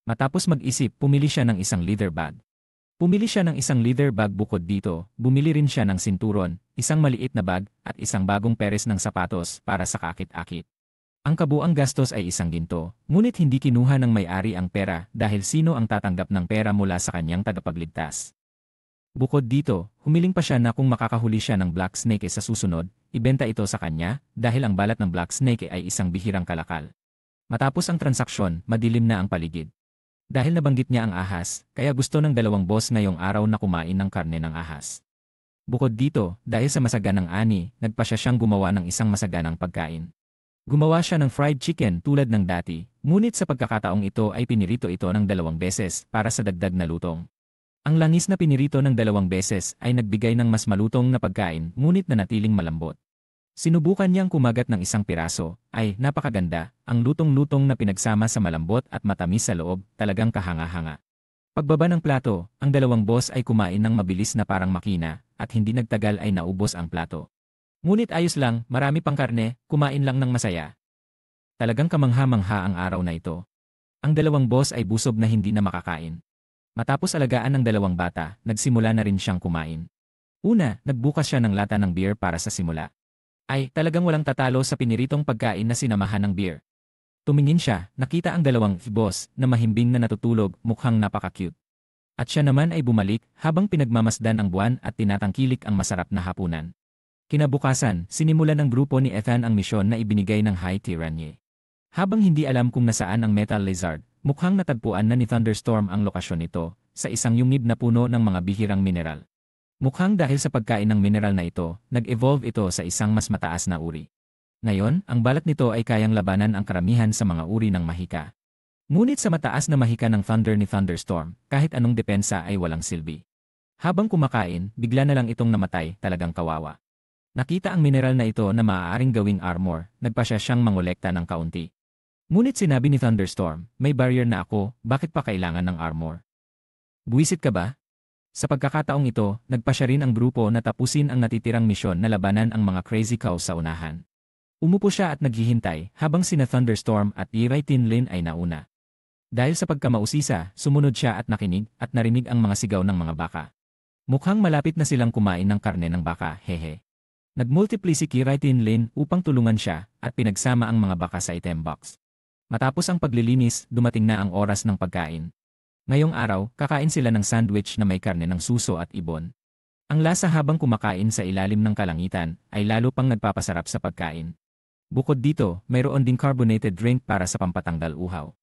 Matapos mag-isip, pumili siya ng isang leather bag. Pumili siya ng isang leather bag bukod dito, bumili rin siya ng sinturon, isang maliit na bag, at isang bagong peres ng sapatos para sa kakit-akit. Ang kabuang gastos ay isang ginto, ngunit hindi kinuha ng may-ari ang pera dahil sino ang tatanggap ng pera mula sa kanyang tagapagligtas. Bukod dito, humiling pa siya na kung makakahuli siya ng Black Snake sa susunod, ibenta ito sa kanya dahil ang balat ng Black Snake ay isang bihirang kalakal. Matapos ang transaksyon, madilim na ang paligid. Dahil nabanggit niya ang ahas, kaya gusto ng dalawang boss ngayong araw na kumain ng karne ng ahas. Bukod dito, dahil sa masaganang ani, nagpasya siyang gumawa ng isang masaganang pagkain. Gumawa siya ng fried chicken tulad ng dati, ngunit sa pagkakataong ito ay pinirito ito ng 2 beses para sa dagdag na lutong. Ang langis na pinirito ng 2 beses ay nagbigay ng mas malutong na pagkain ngunit nanatiling malambot. Sinubukan niyang kumagat ng isang piraso, ay napakaganda, ang lutong-lutong na pinagsama sa malambot at matamis sa loob, talagang kahanga-hanga. Pagbaba ng plato, ang dalawang boss ay kumain ng mabilis na parang makina, at hindi nagtagal ay naubos ang plato. Ngunit ayos lang, marami pang karne, kumain lang ng masaya. Talagang kamangha-mangha ang araw na ito. Ang dalawang boss ay busog na hindi na makakain. Matapos alagaan ng dalawang bata, nagsimula na rin siyang kumain. Una, nagbukas siya ng lata ng beer para sa simula. Ay, talagang walang tatalo sa piniritong pagkain na sinamahan ng beer. Tumingin siya, nakita ang dalawang boss na mahimbing na natutulog, mukhang napaka-cute. At siya naman ay bumalik habang pinagmamasdan ang buwan at tinatangkilik ang masarap na hapunan. Kinabukasan, sinimulan ng grupo ni Ethan ang misyon na ibinigay ng High Tyranny. Habang hindi alam kung nasaan ang Metal Lizard, mukhang natagpuan na ni Thunderstorm ang lokasyon nito, sa isang yungib na puno ng mga bihirang mineral. Mukhang dahil sa pagkain ng mineral na ito, nag-evolve ito sa isang mas mataas na uri. Ngayon, ang balat nito ay kayang labanan ang karamihan sa mga uri ng mahika. Ngunit sa mataas na mahika ng thunder ni Thunderstorm, kahit anong depensa ay walang silbi. Habang kumakain, bigla na lang itong namatay, talagang kawawa. Nakita ang mineral na ito na maaaring gawing armor, nagpasya siyang mangolekta ng kaunti. Ngunit sinabi ni Thunderstorm, may barrier na ako, bakit pa kailangan ng armor? Buwisit ka ba? Sa pagkakataong ito, nagpasya rin ang grupo na tapusin ang natitirang misyon na labanan ang mga Crazy Cow sa unahan. Umupo siya at naghihintay habang sina Thunderstorm at Levi Tinlin ay nauna. Dahil sa pagkamausisa, sumunod siya at nakinig at narinig ang mga sigaw ng mga baka. Mukhang malapit na silang kumain ng karne ng baka, hehe. Nagmultiply si Kirai Tinlin upang tulungan siya at pinagsama ang mga baka sa item box. Matapos ang paglilinis, dumating na ang oras ng pagkain. Ngayong araw, kakain sila ng sandwich na may karne ng suso at ibon. Ang lasa habang kumakain sa ilalim ng kalangitan ay lalo pang nagpapasarap sa pagkain. Bukod dito, mayroon ding carbonated drink para sa pampatanggal uhaw.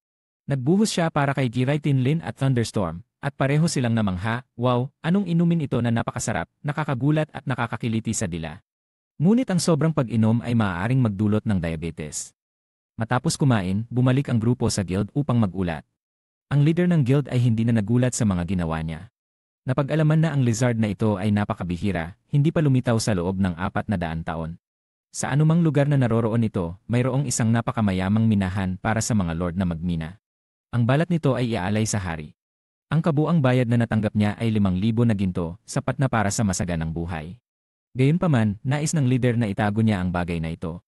Nagbuhos siya para kay Kirai Tinlin at Thunderstorm, at pareho silang namangha, wow, anong inumin ito na napakasarap, nakakagulat at nakakakiliti sa dila. Ngunit ang sobrang pag-inom ay maaaring magdulot ng diabetes. Matapos kumain, bumalik ang grupo sa guild upang magulat. Ang leader ng guild ay hindi na nagulat sa mga ginawa niya. Napag-alaman na ang lizard na ito ay napakabihira, hindi pa lumitaw sa loob ng 400 taon. Sa anumang lugar na naroroon ito, mayroong isang napakamayamang minahan para sa mga lord na magmina. Ang balat nito ay iaalay sa hari. Ang kabuang bayad na natanggap niya ay 5,000 na ginto, sapat na para sa masaganang buhay. Gayunpaman, nais ng leader na itago niya ang bagay na ito.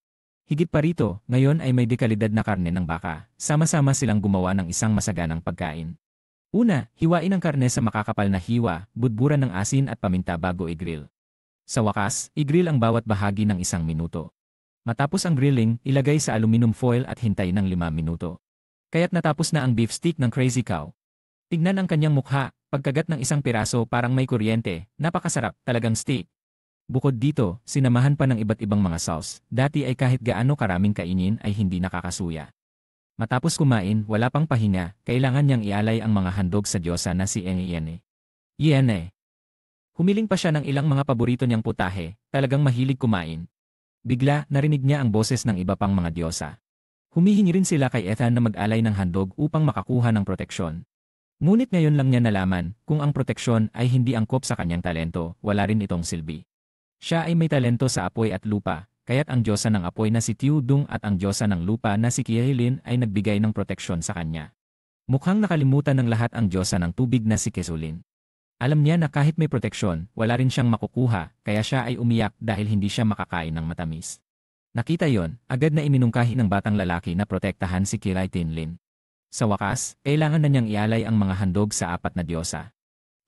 Higit pa rito, ngayon ay may dekalidad na karne ng baka, sama-sama silang gumawa ng isang masaganang pagkain. Una, hiwain ang karne sa makakapal na hiwa, budburan ng asin at paminta bago i-grill. Sa wakas, i-grill ang bawat bahagi ng 1 minuto. Matapos ang grilling, ilagay sa aluminum foil at hintay ng 5 minuto. Kaya't natapos na ang beef stick ng Crazy Cow. Tignan ang kanyang mukha, pagkagat ng isang piraso parang may kuryente, napakasarap, talagang steak. Bukod dito, sinamahan pa ng iba't ibang mga sauce, dati ay kahit gaano karaming kainin ay hindi nakakasuya. Matapos kumain, wala pang pahinga, kailangan niyang ialay ang mga handog sa diyosa na si Iene. Iene. Humiling pa siya ng ilang mga paborito niyang putahe, talagang mahilig kumain. Bigla, narinig niya ang boses ng iba pang mga diyosa. Humihingi rin sila kay Ethan na mag-alay ng handog upang makakuha ng proteksyon. Ngunit ngayon lang niya nalaman, kung ang proteksyon ay hindi angkop sa kanyang talento, wala rin itong silbi. Siya ay may talento sa apoy at lupa, kaya't ang diyosa ng apoy na si Tiu Dung at ang diyosa ng lupa na si Qiailin ay nagbigay ng proteksyon sa kanya. Mukhang nakalimutan ng lahat ang diyosa ng tubig na si Kesulin. Alam niya na kahit may proteksyon, wala rin siyang makukuha, kaya siya ay umiyak dahil hindi siya makakain ng matamis. Nakita yon, agad na iminungkahi ng batang lalaki na protektahan si Kilai Tinlin. Sa wakas, kailangan na niyang ialay ang mga handog sa apat na diyosa.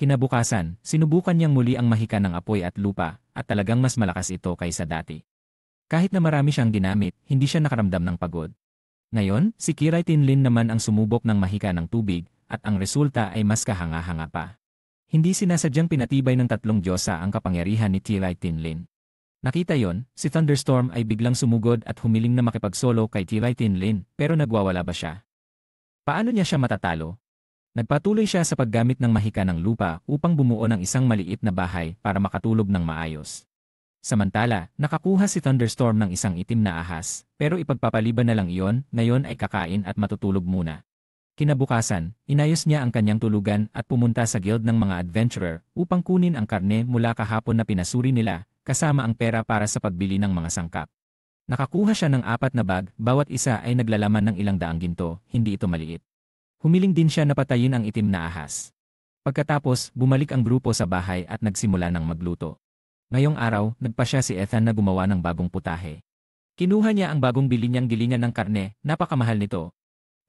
Kinabukasan, sinubukan niyang muli ang mahika ng apoy at lupa, at talagang mas malakas ito kaysa dati. Kahit na marami siyang ginamit, hindi siya nakaramdam ng pagod. Ngayon, si Kilai Tinlin naman ang sumubok ng mahika ng tubig, at ang resulta ay mas kahanga-hanga pa. Hindi sinasadyang pinatibay ng tatlong diyosa ang kapangyarihan ni Kilai Tinlin. Nakita yon, si Thunderstorm ay biglang sumugod at humiling na makipagsolo kay Kilai Tinlin, pero nagwawala ba siya? Paano niya siya matatalo? Nagpatuloy siya sa paggamit ng mahika ng lupa upang bumuo ng isang maliit na bahay para makatulog ng maayos. Samantala, nakakuha si Thunderstorm ng isang itim na ahas, pero ipagpapaliban na lang iyon, ngayon ay kakain at matutulog muna. Kinabukasan, inayos niya ang kanyang tulugan at pumunta sa guild ng mga adventurer upang kunin ang karne mula kahapon na pinasuri nila, kasama ang pera para sa pagbili ng mga sangkap. Nakakuha siya ng 4 na bag, bawat isa ay naglalaman ng ilang daang ginto, hindi ito maliit. Humiling din siya na patayin ang itim na ahas. Pagkatapos, bumalik ang grupo sa bahay at nagsimula ng magluto. Ngayong araw, nagpasya si Ethan na gumawa ng bagong putahe. Kinuha niya ang bagong bili niyang gilingan ng karne, napakamahal nito.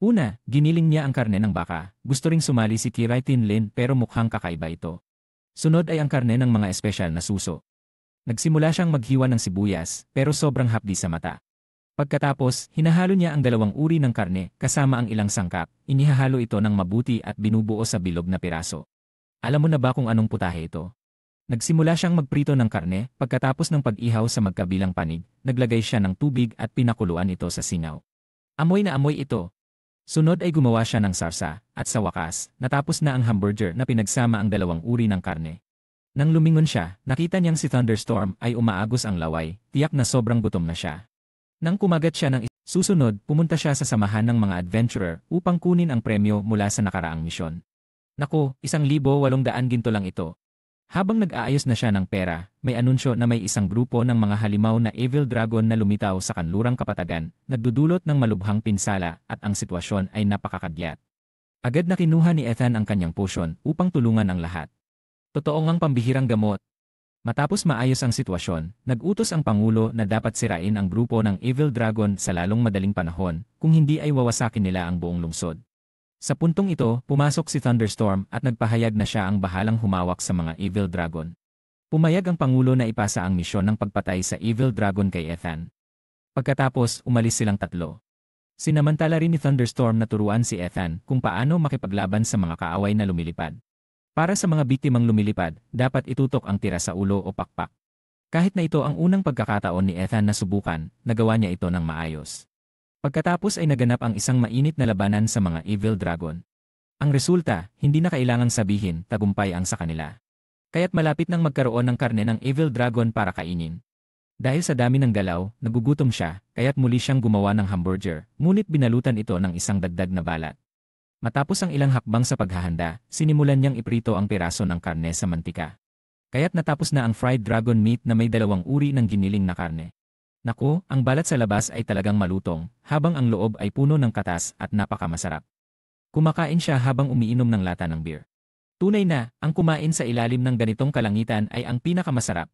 Una, giniling niya ang karne ng baka. Gusto ring sumali si Kilai Tinlin pero mukhang kakaiba ito. Sunod ay ang karne ng mga espesyal na suso. Nagsimula siyang maghiwa ng sibuyas, pero sobrang hapdi sa mata. Pagkatapos, hinahalo niya ang 2 uri ng karne kasama ang ilang sangkap, inihahalo ito ng mabuti at binubuo sa bilog na piraso. Alam mo na ba kung anong putahe ito? Nagsimula siyang magprito ng karne, pagkatapos ng pag-ihaw sa magkabilang panig, naglagay siya ng tubig at pinakuluan ito sa singaw. Amoy na amoy ito. Sunod ay gumawa siya ng sarsa, at sa wakas, natapos na ang hamburger na pinagsama ang 2 uri ng karne. Nang lumingon siya, nakita niyang si Thunderstorm ay umaagos ang laway, tiyak na sobrang gutom na siya. Nang kumagat siya ng susunod, pumunta siya sa samahan ng mga adventurer upang kunin ang premyo mula sa nakaraang misyon. Naku, 1,800 ginto lang ito. Habang nag-aayos na siya ng pera, may anunsyo na may isang grupo ng mga halimaw na Evil Dragon na lumitaw sa kanlurang kapatagan, nagdudulot ng malubhang pinsala at ang sitwasyon ay napakakagyat. Agad na kinuha ni Ethan ang kanyang potion upang tulungan ang lahat. Totoo ngang pambihirang gamot. Matapos maayos ang sitwasyon, nag-utos ang Pangulo na dapat sirain ang grupo ng Evil Dragon sa lalong madaling panahon, kung hindi ay wawasakin nila ang buong lungsod. Sa puntong ito, pumasok si Thunderstorm at nagpahayag na siya ang bahalang humawak sa mga Evil Dragon. Pumayag ang Pangulo na ipasa ang misyon ng pagpatay sa Evil Dragon kay Ethan. Pagkatapos, umalis silang tatlo. Sinamantala rin ni Thunderstorm na turuan si Ethan kung paano makipaglaban sa mga kaaway na lumilipad. Para sa mga biktimang lumilipad, dapat itutok ang tira sa ulo o pakpak. Kahit na ito ang unang pagkakataon ni Ethan na subukan, nagawa niya ito ng maayos. Pagkatapos ay naganap ang isang mainit na labanan sa mga Evil Dragon. Ang resulta, hindi na kailangang sabihin, tagumpay ang sa kanila. Kaya't malapit nang magkaroon ng karne ng Evil Dragon para kainin. Dahil sa dami ng galaw, nagugutom siya, kaya't muli siyang gumawa ng hamburger, ngunit binalutan ito ng isang dagdag na balat. Matapos ang ilang hakbang sa paghahanda, sinimulan niyang iprito ang piraso ng karne sa mantika. Kaya't natapos na ang fried dragon meat na may 2 uri ng giniling na karne. Naku, ang balat sa labas ay talagang malutong, habang ang loob ay puno ng katas at napakamasarap. Kumakain siya habang umiinom ng lata ng beer. Tunay na, ang kumain sa ilalim ng ganitong kalangitan ay ang pinakamasarap,